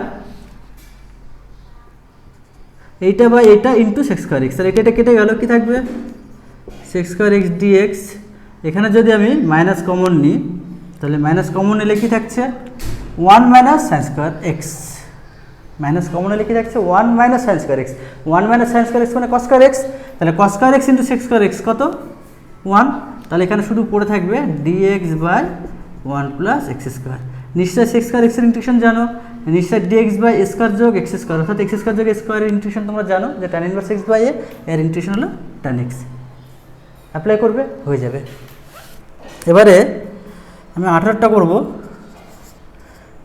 বাই এইটা ইন্টু সেক্স স্কোয়ার এক্স, তাহলে এটা কেটে গেল, কি থাকবে সেক্স স্কোয়ার এক্স ডিএক্স, এখানে যদি আমি মাইনাস কমন নিই, তাহলে মাইনাস কমন নিলে কি থাকছে 1 minus sine square x, minus কমনে লিখে যাচ্ছে 1 minus sine square x, 1 minus sine square x মানে কস স্কোয়ার এক্স, তাহলে cos square x into sec square x কত 1, তাহলে এখানে শুধু পড়ে থাকবে dx by 1 plus x square. নিশ্চয় সেক স্কোয়ার এক্সের ইন্টিগ্রেশন জানো, নিশ্চয় ডিএক্স বাই এ স্কোয়ার যোগ এক্স স্কোয়ার, অর্থাৎ এক্স স্কোয়ার যোগ এ স্কোয়ারের ইন্টিগ্রেশন তোমরা জানো যে tan ইনভার্স এক্স বাই এর ইন্টিগ্রেশন হলো tan এক্স। অ্যাপ্লাই করবে হয়ে যাবে। এবারে আমি 18টা করব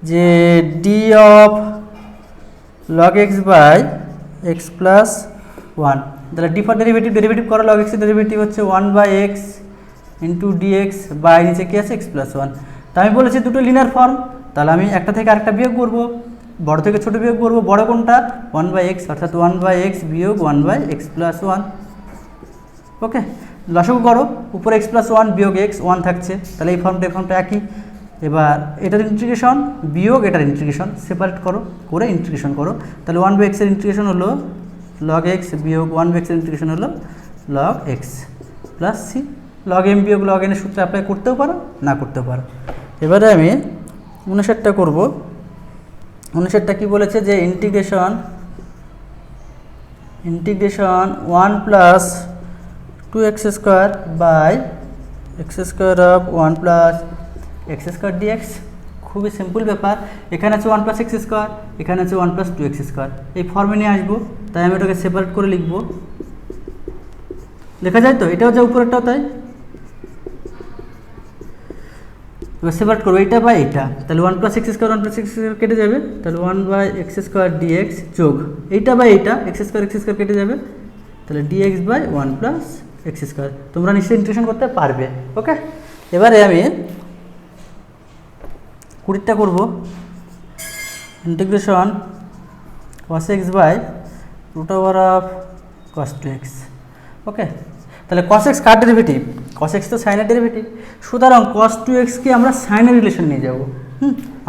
যে d of log x by x plus 1, তাহলে ডি ফর ডেরিভেটিভ, ডেরিভেটিভ করো লগ এক্সের ডেরিভেটিভ হচ্ছে 1 by x into dx by নিচে কী আছে এক্স প্লাস 1। তা আমি বলেছি দুটো লিনিয়ার ফর্ম, তাহলে আমি একটা থেকে আরেকটা বিয়োগ করবো, বড় থেকে ছোটো বিয়োগ করবো, বড় কোনটা 1 বাই এক্স, অর্থাৎ 1 বাই এক্স বিয়োগ 1 বাই এক্স প্লাস 1। ওকে, লসাগু করো, উপরে এক্স প্লাস 1 বিয়োগ এক্স 1 থাকছে, তাহলে এই ফর্মটা একই। এবার এটার ইন্টিগ্রেশন বিয়োগ এটার ইন্টিগ্রেশন সেপারেট করো, করে ইন্টিগ্রেশন করো, তাহলে 1 বাই এক্সের ইন্টিগ্রেশন হলো লগ এক্স বিয়োগ 1 বাই এক্সের ইন্টিগ্রেশন হলো log x plus c. Log m বিয়োগ লগ এনের সূত্রে অ্যাপ্লাই করতেও পারো, না করতেও পারো। এবারে আমি 59টা করব। 59টা কি বলেছে যে integration 1 plus 2x square by x square of 1 plus x square dx. খুবই সিম্পল ব্যাপার, এখানে আছে 1 প্লাস এক্স স্কোয়ার, এখানে আছে 1 প্লাস 2x স্কোয়ার, এই ফর্মে নিয়ে আসবো, তাই আমি ওটাকে সেপারেট করে লিখবো। লেখা যায় তো, এটাও যা উপরেরটাও তাই। এবার সেপারেট করবো এইটা বাই এইটা, তাহলে 1 plus x square 1 plus x square কেটে যাবে, তাহলে 1 বাই এক্স স্কোয়ার ডিএক্স যোগ এইটা বাই এইটা এক্স স্কোয়ার কেটে যাবে, তাহলে dx by 1 plus x square. তোমরা নিশ্চয়ই ইন্টিগ্রেশন করতে পারবে। ওকে, এবারে আমি 20টা করব। Integration cos x by root over of cos 2x। Okay, তাহলে cos x কার ডেরিভেটিভ? cos x তো সাইনের ডেরিভেটিভ, সুতরাং cos 2x কে আমরা সাইনের রিলেশন নিয়ে যাব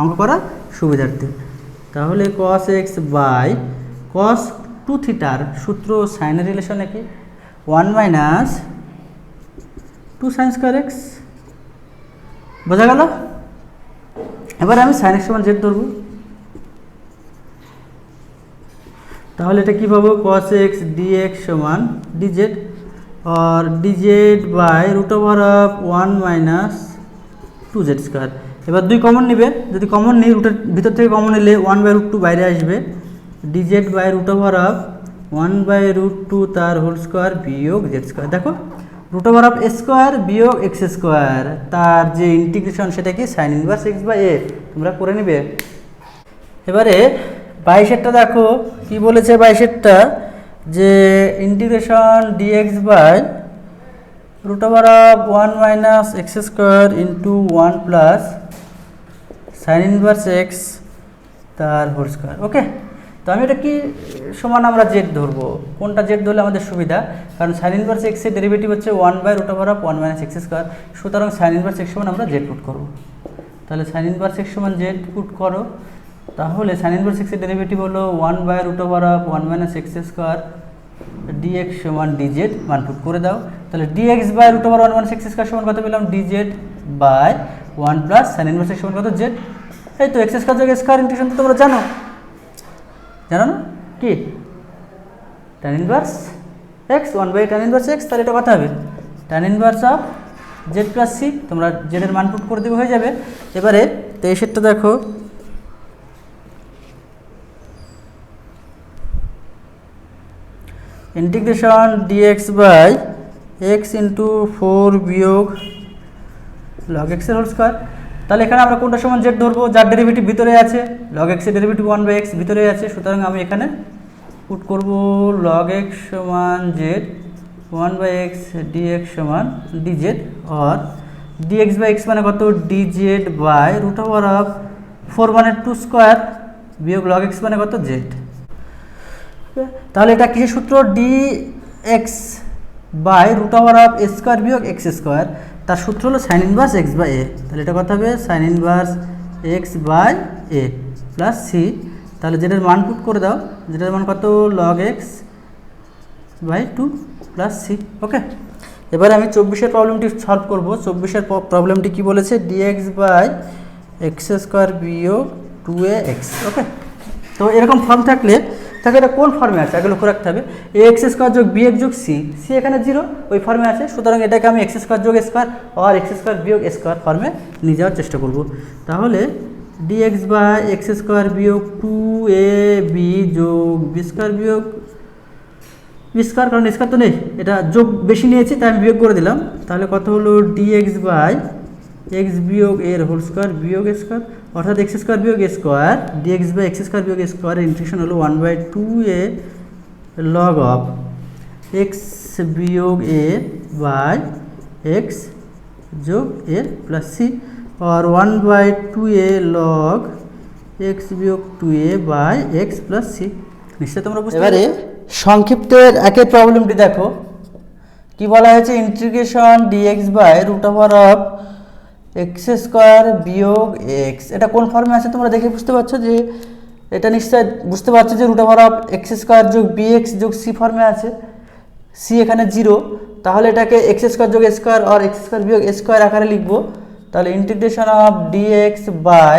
অঙ্ক করার সুবিধার্থে। তাহলে cos x বাই cos 2 থিটার সূত্র সাইনের রিলেশনে কি 1 মাইনাস 2 সাইন স্কোয়ার এক্স। বোঝা গেল? এবার আমি সাইন এক্স সমান জেড ধরবো, তাহলে এটা কী পাবো cos x dx সমান dz और dz by root over of 1 minus 2z square. এবার 2 কমন নিবে, যদি কমন নিই রুটের ভিতর থেকে কমন নিলে 1 বাই রুট 2 বাইরে আসবে, dz by root over of 1 by root 2 তার হোল স্কোয়ার বিয়োগ জেড স্কোয়ার। দেখো রুট ওভার অফ স্কোয়ার বিয়োগ এক্স স্কোয়ার, তার যে ইন্টিগ্রেশন সেটা কি sine inverse x by a, তোমরা করে নিবে। এবারে 22টা দেখো কি বলেছে, 22টা যে integration dx by root over of 1 minus x square into 1 plus sine inverse x তার হোল স্কোয়ার। ওকে, তো আমি এটা কি সমান আমরা জেড ধরবো, কোনটা জেড ধরলে আমাদের সুবিধা, কারণ সাইন ইনভার্স এক্সের ডেরিভেটিভ হচ্ছে 1 by root over of 1 minus x square, সুতরাং সাইন ইনভার্স এক্স সমান আমরা জেড পুট করবো। তাহলে সাইন ইনভার্স এক্স সমান জেড পুট করো, তাহলে সাইন ইনভার্স এক্সের ডেরিভেটিভ হলো 1 by root over of 1 minus x square dx সমান ডিজেড, মান পুট করে দাও। তাহলে dx by root over 1 minus x square সমান কত পেলাম dz by 1 plus sine inverse x সমান কত জেড। এই তো এক্স স্কোয়ার যোগ স্কোয়ার ইন্টিগ্রেশন তো তোমরা জানো না কি tan inverse x 1 by tan inverse x, তাহলে এটা কথা হবে tan inverse of z plus c, তোমরা জেডের মান পুট করে দেবে হয়ে যাবে। এবারে 23টা দেখো, integration dx by x into 4 বিয়োগ লগ এক্সের হোল স্কোয়ার। তাহলে এখানে আমরা কোনটা সমান জেড ধরবো, যার ডেরিভেটিভ ভিতরে আছে, লগ এক্সের ডেরিভেটিভ 1 বাই এক্স ভিতরে আছে, সুতরাং আমি এখানে পুট করব লগ এক্স সমান জেড 1 বাই এক্স ডিএক্স সমান ডিজেড, আর ডিএক্স বাই এক্স মানে কত dz by root over of 4 মানে 2 স্কোয়ার বিয়োগ লগ এক্স মানে কত জেড। তাহলে এটা কিসের সূত্র, d x by root over of a square বিয়োগ এক্স স্কোয়ার, তার সূত্র হলো sine inverse x by a, তাহলে এটা কথা হবে sine inverse x by a plus C. তাহলে যেটার মান পুট করে দাও, যেটার মান কত log x by 2 plus C. Okay, এবারে আমি 24-এর প্রবলেমটি সলভ করব। 24-এর প্রবলেমটি কি বলেছে, ডিএক্স বাই এক্স স্কোয়ার বিয়োগ 2ax। ওকে, তো এরকম ফর্ম থাকলে তাকে এটা কোন ফর্মে আছে আগে লক্ষ্য রাখতে হবে, এ এক্স স্কোয়ার যোগ বি এক্স যোগ সি, সি এখানে 0 ওই ফর্মে আছে, সুতরাং এটাকে আমি এক্স স্কোয়ার যোগ স্কোয়ার আর এক্স স্কোয়ার বিয়োগ স্কোয়ার ফর্মে নিয়ে যাওয়ার চেষ্টা করব। তাহলে ডিএক্স বাই এক্স স্কোয়ার বিয়োগ 2ab যোগ বি স্কোয়ার বিয়োগ বি স্কোয়ার, কারণ স্কোয়ার তো নেই, এটা যোগ বেশি নিয়েছি তাই আমি বিয়োগ করে দিলাম। তাহলে কত হলো ডিএক্স বাই এক্স বিয়োগ এর হোল স্কোয়ার বিয়োগ স্কোয়ার, অর্থাৎ এক্স স্কোয়ার বিয়োগ square dx by x square বিয়োগ স্কোয়ার ইন্টিগ্রেশন হলো 1/2a লগ অফ এক্স বিয়োগ এ বাই এক্স যোগ এর প্লাস সি, और 1/2a লগ এক্স বিয়োগ 2a by x plus c. নিশ্চয়ই তোমরা বুঝতে এবারে সংক্ষিপ্তের একের প্রবলেমটি দেখো কি বলা হয়েছে, integration dx by root over of x square বিয়োগ এক্স, এটা কোন ফর্মে আছে তোমরা দেখে বুঝতে পারছো যে এটা নিশ্চয় বুঝতে পারছো যে root over of x square যোগ বি এক্স যোগ সি ফর্মে আছে, সি এখানে 0, তাহলে এটাকে এক্স স্কোয়ার যোগ স্কোয়ার আর এক্স স্কোয়ার বিয়োগ স্কোয়ার আকারে লিখবো। তাহলে integration of dx by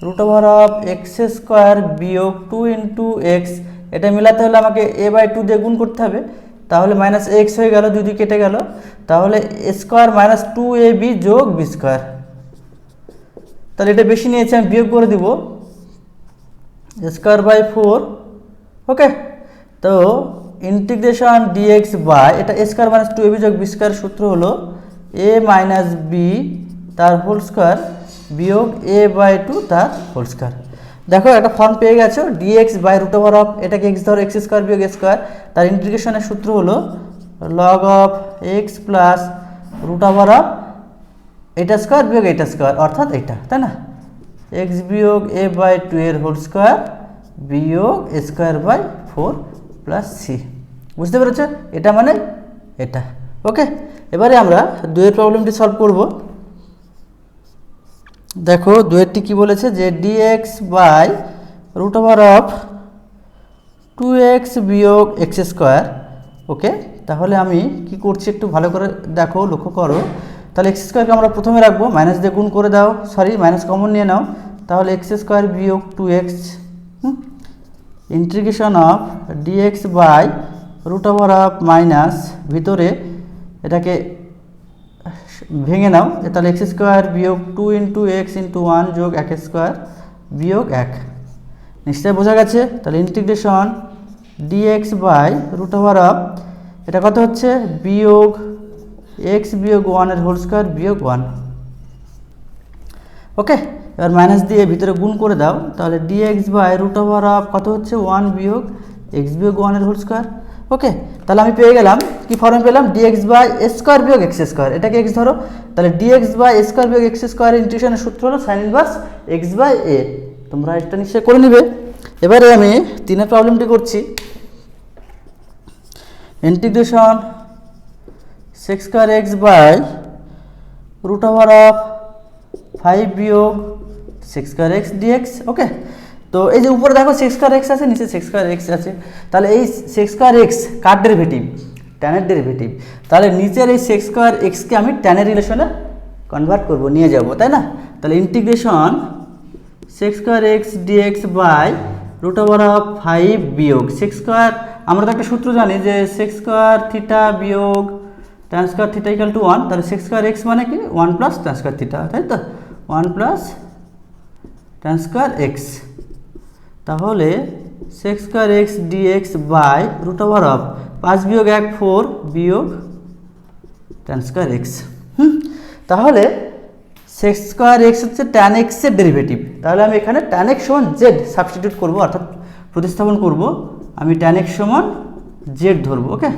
root over of x square বিয়োগ 2 ইন্টু এক্স, এটা মেলাতে হলে আমাকে a/2 দিয়ে গুণ করতে হবে, তাহলে মাইনাস এক্স হয়ে গেল, 2 কেটে গেল, তাহলে স্কোয়ার মাইনাস 2ab যোগ বি স্কোয়ার, তাহলে এটা বেশি নিয়েছে আমি বিয়োগ করে দিব স্কোয়ার বাই 4। ওকে, তো ইন্টিগ্রেশন ডিএক্স বাই এটা স্কোয়ার মাইনাস 2ab যোগ বি স্কোয়ার সূত্র হলো a মাইনাস বি তার হোল স্কোয়ার বিয়োগ a/2 তার হোল স্কোয়ার। দেখো একটা ফর্ম পেয়ে গেছো, dx by root over of এটাকে এক্স ধরো এক্স স্কোয়ার বিয়োগ স্কোয়ার, তার ইন্টিগ্রেশনের সূত্র হলো log of x plus root over of এটা স্কোয়ার বিয়োগ এটা স্কোয়ার, অর্থাৎ এটা, তাই না, এক্স বিয়োগ a/2 এর হোল স্কোয়ার বিয়োগ স্কোয়ার বাই 4 প্লাস সি। বুঝতে পেরেছো, এটা মানে এটা। ওকে, এবারে আমরা 2 প্রবলেমটি সলভ করব। দেখো 2টি কি বলেছে যে dx by root over of 2x বিয়োগ এক্স স্কোয়ার। ওকে, তাহলে আমি কি করছি একটু ভালো করে দেখো, লক্ষ্য করো। তাহলে এক্স স্কোয়ারকে আমরা প্রথমে রাখবো, মাইনাস দিয়ে গুণ করে দাও, সরি মাইনাস কমন নিয়ে নাও, তাহলে এক্স স্কোয়ার বিয়োগ 2x integration of dx by root over of minus ভিতরে এটাকে ভেঙে নাও, তাহলে এক্স স্কোয়ার বিয়োগ 2 ইন্টু এক্স ইন্টু 1 যোগ এক স্কোয়ার বিয়োগ 1, নিশ্চয়ই বোঝা গেছে। তাহলে integration dx by root over of এটা কত হচ্ছে বিয়োগ এক্স বিয়োগ 1 এর হোল স্কোয়ার বিয়োগ 1। ওকে, এবার মাইনাস দিয়ে ভিতরে গুণ করে দাও, তাহলে dx by root over of কত হচ্ছে 1 বিয়োগ এক্স বিয়োগ 1 এর হোল স্কোয়ার। ওকে, তাহলে আমি পেয়ে গেলাম কি ফর্মে পেলাম, ডিএক্স বাই স্কোয়ার বিয়োগ এক্স স্কোয়ার, এটাকে এক্স ধরো, তাহলে ডিএক্স বাই স্কোয়ার বিয়োগ এক্স স্কোয়ার ইন্টিগ্রেশনের সূত্র হলো sine inverse x by a, তোমরা এটা নিশ্চয়ই করে নিবে। এবারে আমি 3 প্রবলেমটি করছি, integration sec square x by root over of 5 বিয়োগ sec square x dx. Okay, তো এই যে উপরে দেখো সেক স্কোয়ার এক্স আছে, নিচে সেক স্কোয়ার এক্স আছে, তাহলে এই সেক স্কোয়ার এক্স কার ডেরিভেটিভ, ট্যানের ডেরিভেটিভ, তাহলে নিচের এই সেক স্কোয়ার এক্সকে আমি ট্যানের রিলেশনে কনভার্ট করব, নিয়ে যাব, তাই না। তাহলে integration sec square x dx by root over of 5 বিয়োগ সেক স্কোয়ার, আমরা তো একটা সূত্র জানি যে সেক স্কোয়ার থিটা বিয়োগ tan square theta equal to 1, তাহলে সেক স্কোয়ার এক্স মানে কি 1 প্লাস ট্যান স্কোয়ার থিটা, তাই তো 1 প্লাস ট্যান স্কোয়ার এক্স, তাহলে sec square x dx by root over of 5 বিয়োগ 1 4 বিয়োগ ট্যান স্কোয়ার এক্স। তাহলে সেক স্কোয়ার এক্স হচ্ছে ট্যান এক্সের ডেরিভেটিভ, তাহলে আমি এখানে ট্যান এক্স সমান জেড সাবস্টিটিউট করবো, অর্থাৎ প্রতিস্থাপন করব, আমি ট্যান এক্স সমান জেড ধরবো। ওকে,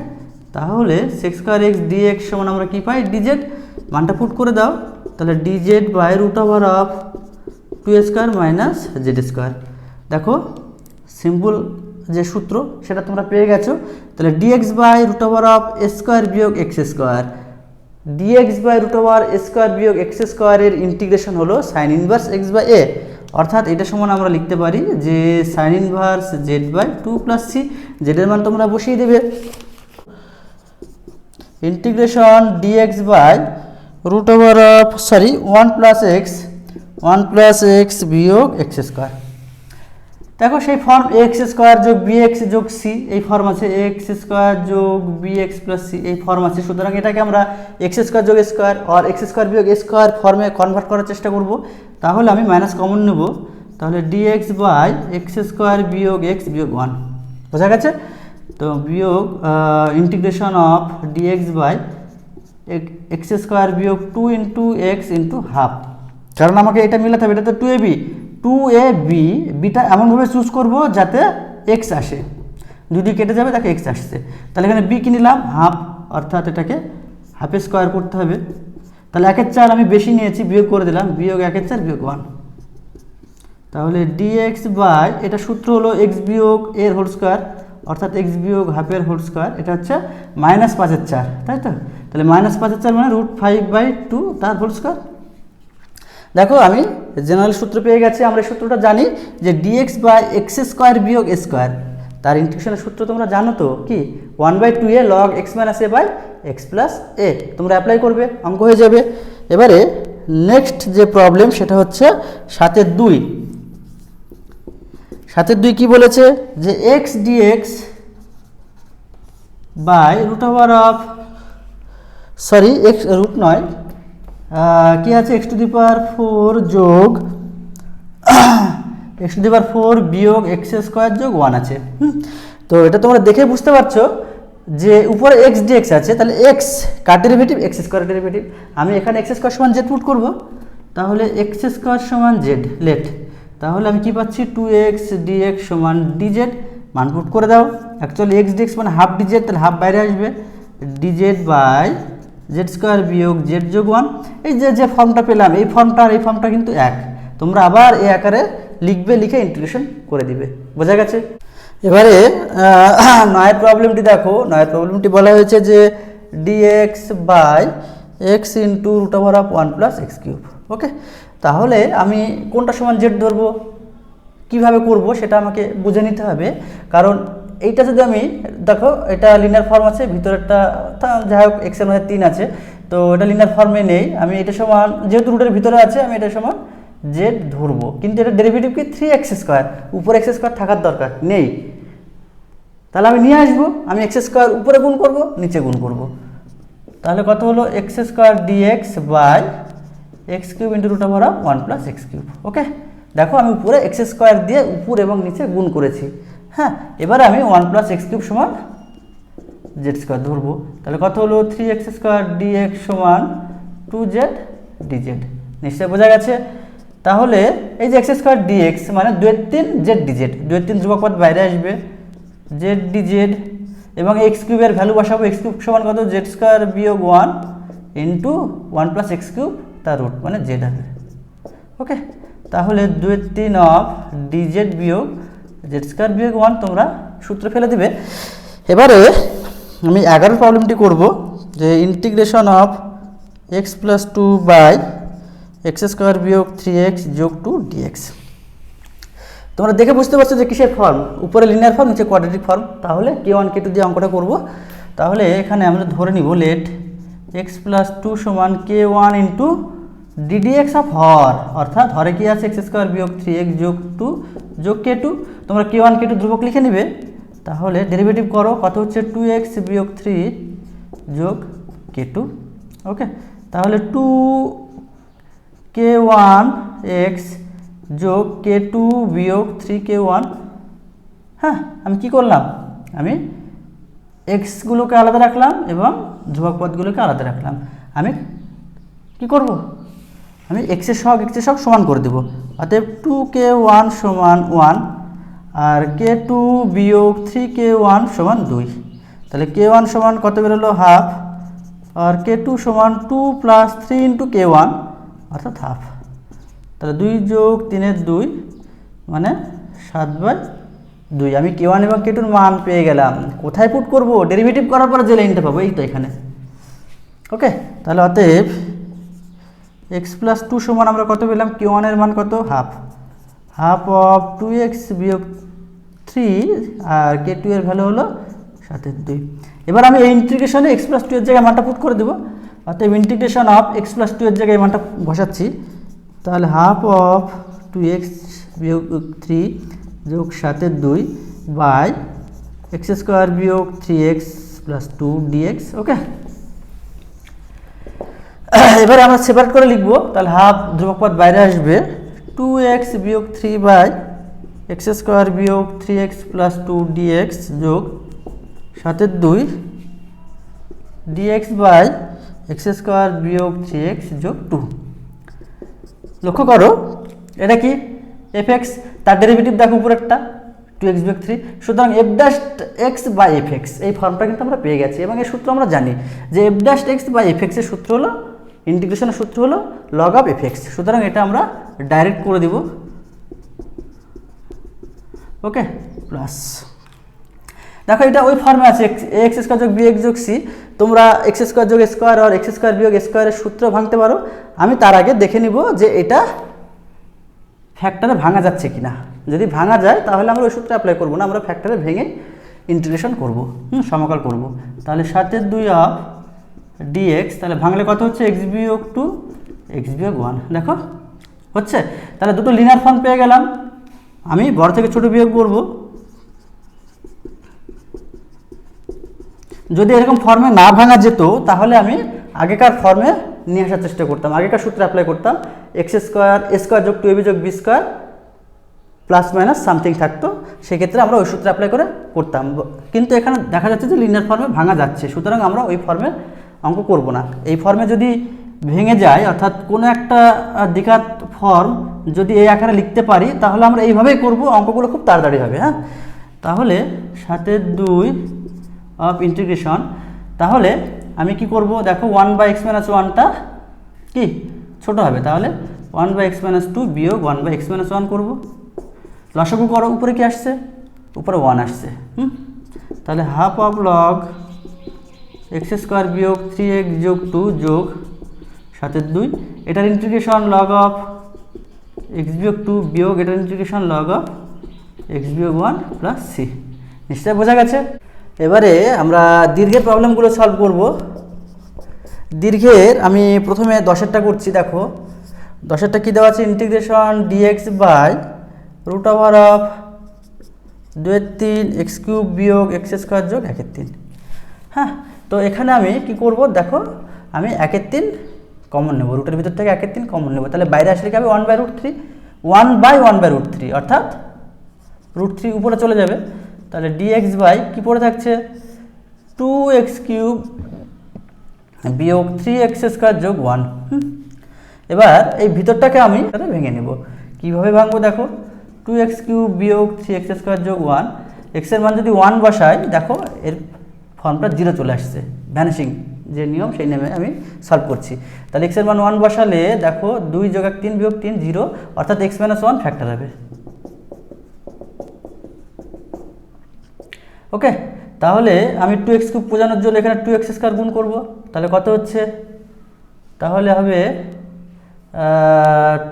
তাহলে সেক স্কোয়ার এক্স ডিএক্স সমান আমরা কী পাই, ডিজেড, মানটা পুট করে দাও, তাহলে d z by root over of 2 square minus z square. দেখো সিম্পল যে সূত্র সেটা তোমরা পেয়ে গেছো, তাহলে dx by root over of square বিয়োগ x square, dx by root over square বিয়োগ এক্স স্কোয়ারের ইন্টিগ্রেশন হলো sine inverse x by a, অর্থাৎ এটা সমান আমরা লিখতে পারি যে sine inverse z by 2 plus C, জেডের মান তোমরা বসিয়ে দেবে। Integration dx by root over of 1 plus x বিয়োগ এক্স স্কোয়ার। দেখো সেই ফর্ম এক্স স্কোয়ার যোগ বি এক্স যোগ সি এই ফর্ম আছে, এক্স স্কোয়ার যোগ বি এক্স প্লাস সি এই ফর্ম আছে। সুতরাং এটাকে আমরা এক্স স্কোয়ার যোগ স্কোয়ার আর এক্স স্কোয়ার বিয়োগ স্কোয়ার ফর্মে কনভার্ট করার চেষ্টা করব। তাহলে আমি মাইনাস কমন নেব, তাহলে ডিএক্স বাই এক্স স্কোয়ার বিয়োগ এক্স বিয়োগ 1 বোঝা গেছে। তো বিয়োগ integration of dx by x square বিয়োগ 2 ইন্টু এক্স ইন্টু হাফ, কারণ আমাকে এটা মিলাতে হবে, এটা তো 2ab, বিটা এমনভাবে চুজ করব যাতে এক্স আসে, যদি কেটে যাবে তাকে এক্স আসছে। তাহলে এখানে বি কি নিলাম হাফ, অর্থাৎ এটাকে হাফে স্কোয়ার করতে হবে। তাহলে 1/4 আমি বেশি নিয়েছি, বিয়োগ করে দিলাম, বিয়োগ 1/4 বিয়োগ 1। তাহলে ডিএক্স বাই এটা সূত্র হলো এক্স বিয়োগ এর হোল স্কোয়ার, অর্থাৎ এক্স বিয়োগ হাফের হোল স্কোয়ার, এটা হচ্ছে -5/4, তাই তো। তাহলে -5/4 মানে √5/2 তার হোল স্কোয়ার। দেখো আমি জেনারেল সূত্র পেয়ে গেছি। আমরা এই সূত্রটা জানি যে ডিএক্স বাই এক্স স্কোয়ার বিয়োগ স্কোয়ার, তার ইন্টিগ্রেশনের সূত্র তোমরা জানো তো কি, 1/2a log x - a by x plus a. তোমরা অ্যাপ্লাই করবে, অঙ্ক হয়ে যাবে। এবারে নেক্সট যে প্রবলেম সেটা হচ্ছে 7-এর 2। 7-এর 2 কি বলেছে যে x dx by x root নয় কি আছে x⁴ যোগ x⁴ বিয়োগ এক্স স্কোয়ার যোগ 1 আছে। তো এটা তোমরা দেখে বুঝতে পারছো যে উপরে এক্স ডিএক্স আছে, তাহলে এক্স কার ডেরিভেটিভ, এক্স স্কোয়ার ডেরিভেটিভ। আমি এখানে এক্স স্কোয়ার সমান জেড পুট করবো, তাহলে এক্স স্কোয়ার সমান জেড লেট। তাহলে আমি কি পাচ্ছি 2x dx সমান dz, মান পুট করে দাও। অ্যাকচুয়ালি এক্স ডিএক্স মানে হাফ ডিজেড, তাহলে হাফ বাইরে আসবে, dz বাই জেড স্কোয়ার বিয়োগ জেড যোগ 1। এই যে ফর্মটা পেলাম, এই ফর্মটা আর এই ফর্মটা কিন্তু এক, তোমরা আবার এই আকারে লিখবে, লিখে ইন্টিগ্রেশন করে দিবে, বোঝা গেছে। এবারে 9 প্রবলেমটি দেখো। 9 প্রবলেমটি বলা হয়েছে যে dx by x into √1 plus x cube. Okay, তাহলে আমি কোনটা সমান জেড ধরবো, কিভাবে করব সেটা আমাকে বুঝে নিতে হবে। কারণ এইটা যদি আমি দেখো, এটা লিনিয়ার ফর্ম আছে, ভিতরেরটা যাই হোক এক্সের মধ্যে 3 আছে, তো এটা লিনিয়ার ফর্মে নেই। আমি এটা সমান যেহেতু রুটের ভিতরে আছে, আমি এটা সমান জেড ধরবো, কিন্তু এটা ডেরিভেটিভ কি 3x², উপরে x² থাকার দরকার নেই। তাহলে আমি নিয়ে আসবো, আমি x² উপরে গুণ করব, নিচে গুণ করব। তাহলে কত হলো x² dx by x³ into √1 plus x cube. Okay, দেখো আমি উপরে x² দিয়ে উপর এবং নিচে গুণ করেছি। হ্যাঁ, এবারে আমি 1 প্লাস এক্স কিউব সমান z² ধরবো। তাহলে কত হলো 3x² dx সমান 2z dz, নিশ্চয়ই বোঝা গেছে। তাহলে এই যে x² dx মানে 2/3 z dz, 2/3 ধ্রুবক পদ বাইরে আসবে, z dz, এবং এক্স কিউবের ভ্যালু বসাবো, এক্স কিউব সমান কত z² বিয়োগ 1 ইন্টু 1 প্লাস এক্স কিউব তার রুট মানে z হবে। ওকে, তাহলে 2/3 অফ dz বিয়োগ z² বিয়োগ 1 তোমরা সূত্র ফেলে দিবে। এবারে আমি 11 প্রবলেমটি করব, যে integration of x plus 2 by x² বিয়োগ 3x যোগ 2 dx। তোমরা দেখে বুঝতে পারছো যে কিসের ফর্ম, উপরে লিনিয়ার ফর্ম, নিচে কোয়াড্রেটিক ফর্ম। তাহলে k1 k2 দিয়ে অঙ্কটা করব। তাহলে এখানে আমরা ধরে নিব লেট x প্লাস 2 সমান k1 ইন্টু ddx অফ হর, অর্থাৎ হরে কি আছে x² বিয়োগ 3x যোগ 2 যোগ k2। তোমরা k1 k2 ধ্রুবক লিখে নিবে। তাহলে ডেরিভেটিভ করো, কত হচ্ছে 2x বিয়োগ 3 যোগ k2। ওকে, তাহলে 2k1x যোগ k2 বিয়োগ 3k1। হ্যাঁ, আমি কি করলাম, আমি এক্সগুলোকে আলাদা রাখলাম এবং ধ্রুবক পদগুলোকে আলাদা রাখলাম। আমি কি করব, আমি এক্সের সহগ সমান করে দেবো। অতএব 2k1 সমান 1 আর k2 বিয়োগ 3k1 সমান 2। তাহলে k1 সমান কত বেরোলো হাফ, আর k2 সমান 2 প্লাস 3 ইন্টু k1 অর্থাৎ হাফ। তাহলে 2 যোগ 3-এর 2 মানে 7/2। আমি k1 এবং k2 মান পেয়ে গেলাম। কোথায় পুট করব, ডেরিভেটিভ করার পরে যে লাইনটা পাবো এই তো এখানে। ওকে, তাহলে অতএব x প্লাস 2 সমান আমরা কত পেলাম, k1 এর মান কত হাফ, হাফ অফ 2x বিয়োগ 3 আর k2 এর ভ্যালু হলো 7/2। এবার আমি এই ইন্টিগ্রেশনে x প্লাস 2 এর জায়গায় মানটা পুট করে দেবো। অতএব ইন্টিগ্রেশন অফ x প্লাস 2 এর জায়গায় মানটা বসাচ্ছি। তাহলে হাফ অফ 2x বিয়োগ 3 যোগ 7/2 বাই এক্স স্কোয়ার বিয়োগ 3x প্লাস 2 ডিএক্স। ওকে, এবারে আমরা সেপারেট করে লিখবো, তাহলে হাফ ধ্রুবক পদ বাইরে আসবে, 2x বিয়োগ 3 বাই এক্স স্কোয়ার বিয়োগ 3x প্লাস 2 ডিএক্স যোগ 7/2 ডিএক্স বাই এক্স স্কোয়ার বিয়োগ 3x যোগ 2। লক্ষ্য করো এটা কি fx, তার ডেরিভেটিভ দেখো উপরেরটা 2x বিয়োগ 3, সুতরাং f dash x by fx এই ফর্মটা কিন্তু আমরা পেয়ে গেছি এবং এর সূত্র আমরা জানি যে f dash x by fx এর সূত্র হলো, ইন্টিগ্রেশনের সূত্র হলো log অফ fx, সুতরাং এটা আমরা ডাইরেক্ট করে দিব। ওকে, প্লাস দেখো এটা ওই ফর্মে আছে এক্স স্কোয়ার যোগ বি এক্স যোগ সি, তোমরা এক্স স্কোয়ার যোগ স্কোয়ার আর এক্স স্কোয়ার বিয়োগ স্কোয়ারের সূত্র ভাঙতে পারো। আমি তার আগে দেখে নিব যে এটা ফ্যাক্টরে ভাঙা যাচ্ছে কিনা, যদি ভাঙা যায় তাহলে আমরা ওই সূত্রে অ্যাপ্লাই করবো না, আমরা ফ্যাক্টরে ভেঙে ইন্টিগ্রেশন করব, সমকাল করব। তাহলে 7/2 অফ ডিএক্স, তাহলে ভাঙলে কত হচ্ছে এক্স বিয়োগ 2 এক্স বিয়োগ 1, দেখো হচ্ছে। তাহলে দুটো লিনিয়ার ফর্ম পেয়ে গেলাম, আমি বড় থেকে ছোট বিয়োগ করব। যদি এরকম ফর্মে না ভাঙা যেত তাহলে আমি আগেকার ফর্মে নিয়ে আসার চেষ্টা করতাম, আগেকার সূত্রে অ্যাপ্লাই করতাম, এক্স স্কোয়ার এ স্কোয়ার যোগ 2ab যোগ b square plus minus something থাকতো, সেক্ষেত্রে আমরা ওই সূত্রে অ্যাপ্লাই করে করতাম। কিন্তু এখানে দেখা যাচ্ছে যে লিনিয়ার ফর্মে ভাঙা যাচ্ছে, সুতরাং আমরা ওই ফর্মে অঙ্ক করব না। এই ফর্মে যদি ভেঙে যায়, অর্থাৎ কোনো একটা দ্বিঘাত ফর্ম যদি এই আকারে লিখতে পারি তাহলে আমরা এইভাবেই করব, অঙ্কগুলো খুব তাড়াতাড়ি হবে। হ্যাঁ, তাহলে 7/2 অফ ইন্টিগ্রেশন, তাহলে আমি কি করব দেখো 1/x-1টা কি ছোট হবে, তাহলে 1/x-2 বিয়োগ 1/x-1 করব। লসাগু করো, উপরে কি আসছে, উপরে 1 আসছে। তাহলে half of log x square বিয়োগ 3x যোগ 2 যোগ 7/2, এটার ইন্টিগ্রেশন লগ অফ এক্স বিয়োগ 2 বিয়োগ এটার ইন্টিগ্রেশন লগ অফ এক্স বিয়োগ 1 প্লাস সি। নিশ্চয় বোঝা গেছে। এবারে আমরা দীর্ঘের প্রবলেমগুলো সলভ করব। দীর্ঘের আমি প্রথমে 10এরটা করছি, দেখো 10এরটা কী দেওয়া আছে, integration dx by root over of 2/3 x cube বিয়োগ এক্স স্কোয়ার যোগ 1/3। হ্যাঁ, তো এখানে আমি কি করব দেখো, আমি 1/3 কমন নেব, রুটের ভিতর থেকে 1/3 কমন নেব, তাহলে বাইরে আসলে কি হবে 1/√3, 1/1/√3 অর্থাৎ √3 উপরে চলে যাবে। তাহলে ডিএক্স বাই কী পড়ে থাকছে 2x কিউব বিয়োগ 3x স্কোয়ার যোগ 1। এবার এই ভিতরটাকে আমি ভেঙে নেব, কীভাবে ভাঙবো দেখো, 2x কিউব বিয়োগ 3x স্কোয়ার যোগ 1, এক্সের মান যদি 1 বসাই দেখো এর ফর্মটা 0 চলে আসছে, ভ্যানিশিং যে নিয়ম সেই নিয়মে আমি সলভ করছি। তাহলে এক্সের মান 1 বসালে দেখো 2 যোগ 1 3 বিয়োগ 3 0, অর্থাৎ x-1 ফ্যাক্টর হবে। ওকে, তাহলে আমি 2x কিউব বোঝানোর জন্য এখানে 2x স্কোয়ার গুণ করব, তাহলে কত হচ্ছে, তাহলে হবে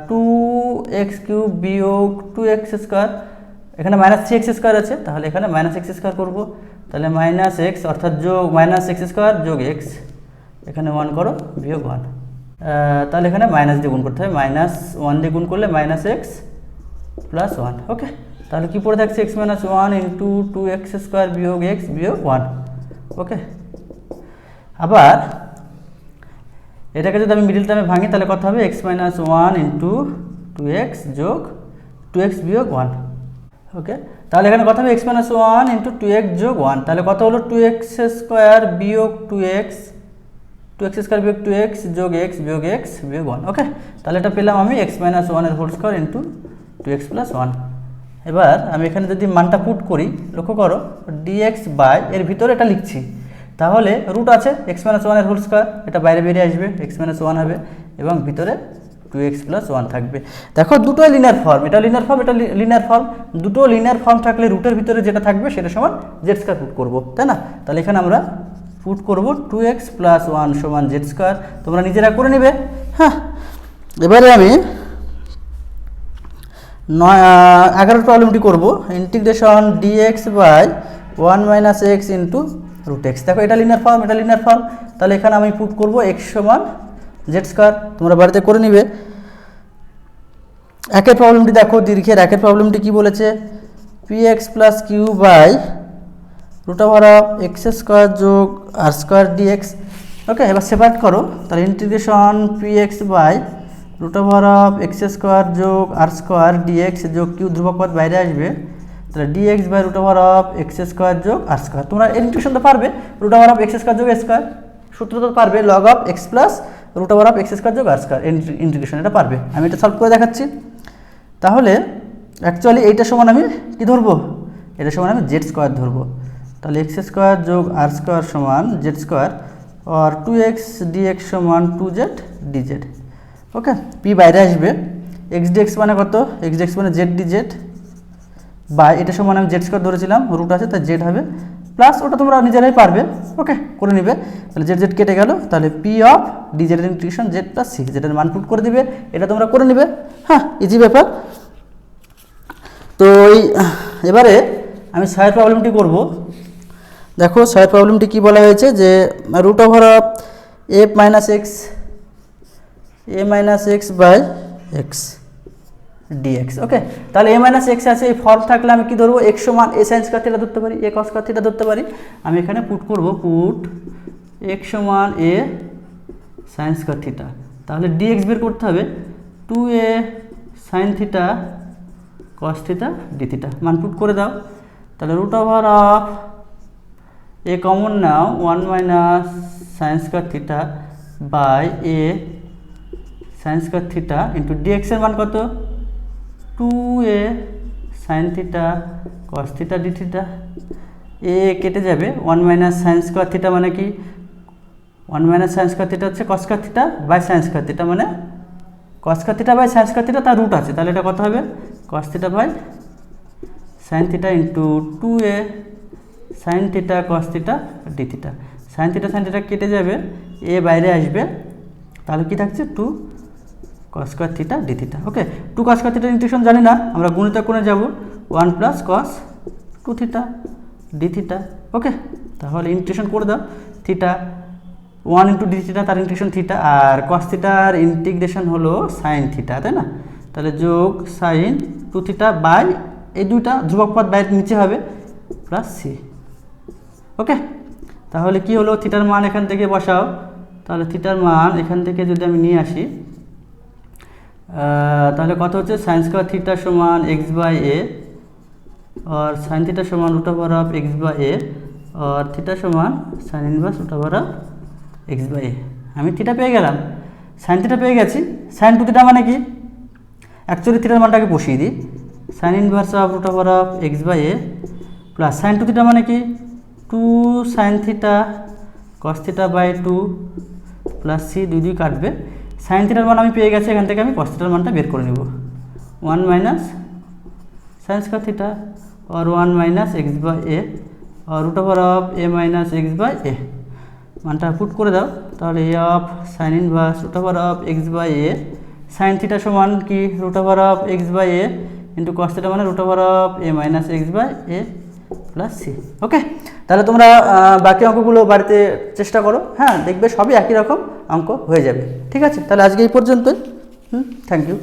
2x কিউব বিয়োগ 2x স্কোয়ার, এখানে -3x স্কোয়ার আছে, তাহলে এখানে -x স্কোয়ার করবো, তাহলে -x অর্থাৎ যোগ -x স্কোয়ার যোগ x, এখানে 1 করো বিয়োগ 1, তাহলে এখানে মাইনাস দিয়ে গুণ করতে হবে, -1 দিয়ে গুণ করলে -x প্লাস 1। ওকে, তাহলে কি পড়ে থাকছে x-1 ইন্টু 2x স্কোয়ার বিয়োগ x বিয়োগ 1। ওকে, আবার এটাকে যদি আমি মিডিল টার্মে ভাঙি তাহলে কত হবে x-1 ইন্টু 2x যোগ 2x বিয়োগ 1। ওকে, তাহলে এখানে কত হবে x-1 ইন্টু 2x যোগ 1, তাহলে কত হলো 2x স্কোয়ার বিয়োগ 2x স্কোয়ার বিয়োগ 2x যোগ x বিয়োগ x বিয়োগ 1। ওকে, তাহলে এটা পেলাম আমি x-1 এর whole square into 2x plus 1। এবার আমি এখানে যদি মানটা পুট করি, লক্ষ্য করো dx বাই এর ভিতরে এটা লিখছি, তাহলে রুট আছে x-1 এর হোল স্কোয়ার, এটা বাইরে বেরিয়ে আসবে x-1 হবে এবং ভিতরে 2x প্লাস 1 থাকবে। দেখো দুটোই লিনিয়ার ফর্ম, এটা লিনিয়ার ফর্ম এটা লিনিয়ার ফর্ম, দুটো লিনিয়ার ফর্ম থাকলে রুটের ভিতরে যেটা থাকবে সেটা সমান জেড স্কোয়ার পুট করবো, তাই না? তাহলে এখানে আমরা পুট করব 2x প্লাস 1 সমান জেড স্কোয়ার, তোমরা নিজেরা করে নেবে। হ্যাঁ, এবারে আমি 11 প্রবলেমটি করব, integration dx by 1 minus x into root x. দেখো এটা লিনিয়ার ফর্ম, এটা লিনিয়ার ফর্ম, তাহলে এখানে আমি পুট করব x সমান জেড স্কোয়ার, তোমরা বাড়িতে করে নিবে। একের প্রবলেমটি দেখো, দীর্ঘের একের প্রবলেমটি কি বলেছে, p x plus q by root over of x square যোগ আর স্কোয়ার ডিএক্স। ওকে, এবার সেপারেট করো, তাহলে integration p x by root over of x square যোগ আর স্কোয়ার ডিএক্স যোগ কিউ ধ্রুবক পদ বাইরে আসবে, তাহলে dx by root over of x square যোগ আর স্কোয়ার। তোমরা ইন্টিগ্রেশন তো পারবে, root over of x square যোগ স্কোয়ার সূত্র তো পারবে, log of x plus root over of x square যোগ আর স্কোয়ার ইন্টিগ্রেশন, এটা পারবে। আমি এটা সলভ করে দেখাচ্ছি। তাহলে অ্যাকচুয়ালি এইটা সমান আমি কি ধরবো, এটা সমান আমি জেড স্কোয়ার ধরবো। তাহলে এক্স স্কোয়ার যোগ আর স্কোয়ার সমান জেড স্কোয়ার, আর 2x dx সমান 2z dz। ওকে, পি বাইরে আসবে, এক্স ডিএক্স মানে কত, এক্স ডিএক্স মানে জেড ডিজেড বাই এটা সমান আমি জেড স্কোয়ার ধরেছিলাম, রুট আছে তাই জেড হবে, প্লাস ওটা তোমরা নিজেরাই পারবে। ওকে, করে নিবে। তাহলে জেড জেড কেটে গেল, তাহলে p of dz integration z plus c, যেটার মান পুট করে দিবে, এটা তোমরা করে নিবে। হ্যাঁ, ইজি ব্যাপার। তো এবারে আমি ছয়ের প্রবলেমটি করব। দেখো ছয়ের প্রবলেমটি কি বলা হয়েছে, যে root over of f minus x by x dx. Okay, তাহলে এ মাইনাস এক্স আছে, এই ফর্ম থাকলে আমি কি ধরবো, এক্স সমান এ সাইন স্কয়ার থিটা ধরতে পারি, এ কস স্কয়ার থিটা ধরতে পারি। আমি এখানে পুট করব, পুট এক্স সমান এ সাইন স্কয়ার থিটা, তাহলে ডিএক্স বের করতে হবে 2a sine theta cos theta d theta, মান পুট করে দাও। তাহলে root over of a common নাও 1 minus sine square theta by a sine square theta into d x এর মান কত, 2a sine theta cos theta d theta. A কেটে যাবে, 1 মাইনাস সাইন স্কয়ার থিটা মানে কি, 1 মাইনাস সাইন স্কয়ার থিটা হচ্ছে cos square theta by sine square theta, মানে cos square theta by sine square theta, তার রুট আছে, তাহলে এটা কত হবে, cos theta by sine theta into 2a sine theta cos theta d theta. Sine theta কেটে যাবে, এ বাইরে আসবে, তাহলে কি থাকছে 2 cos square theta d theta. Okay, 2 cos square theta integration জানি না, আমরা গুণিতক কোণে যাব, 1 প্লাস কস 2 থিটা ডি থিটা। ওকে, তাহলে ইন্টিগ্রেশন করে দাও, থিটা 1 ইন্টু ডি থিটা, তার ইন্টিগ্রেশন থিটা, আর কস থিটার ইন্টিগ্রেশন হলো সাইন থিটা, তাই না? তাহলে যোগ সাইন 2 থিটা বাই এই দুইটা ধ্রুবক পদ বাইরে নিচে হবে প্লাস সি। ওকে, তাহলে কি হলো, থিটার মান এখান থেকে বসাও, তাহলে থিটার মান এখান থেকে যদি আমি নিয়ে আসি, তাহলে কত হচ্ছে, সাইন স্কয়ার থিটা সমান এক্স বাই এ, और সাইন থিটা সমান root over of x by a, और থিটা সমান sine inverse root over of x by a. আমি থিটা পেয়ে গেলাম, সাইন থিটা পেয়ে গেছি, সাইন 2 থিটা মানে কি, অ্যাকচুয়ালি থিটার মানটাকে বসিয়ে দিই, sine inverse of root over of x by a plus sine 2 theta মানে কি, 2 sine theta cos theta by 2 plus c, 2 2 কাটবে। সাইন থিটার মান আমি পেয়ে গেছি, এখান থেকে আমি কস থিটার মানটা বের করে নেব, 1 মাইনাস সাইন স্কয়ার থিটা और 1 মাইনাস এক্স বাই এ और root over of a minus x by a, মানটা পুট করে দাও, তাহলে a of sine inverse root over of x by a, sine theta সমান কি, root over of x by a into cos theta মানে root over of a minus x by a plus C. Okay, তাহলে তোমরা বাকি অঙ্কগুলো বাড়িতে চেষ্টা করো, হ্যাঁ, দেখবে সবই একই রকম অঙ্ক হয়ে যাবে। ঠিক আছে, তাহলে আজকে এই পর্যন্তই। Thank you.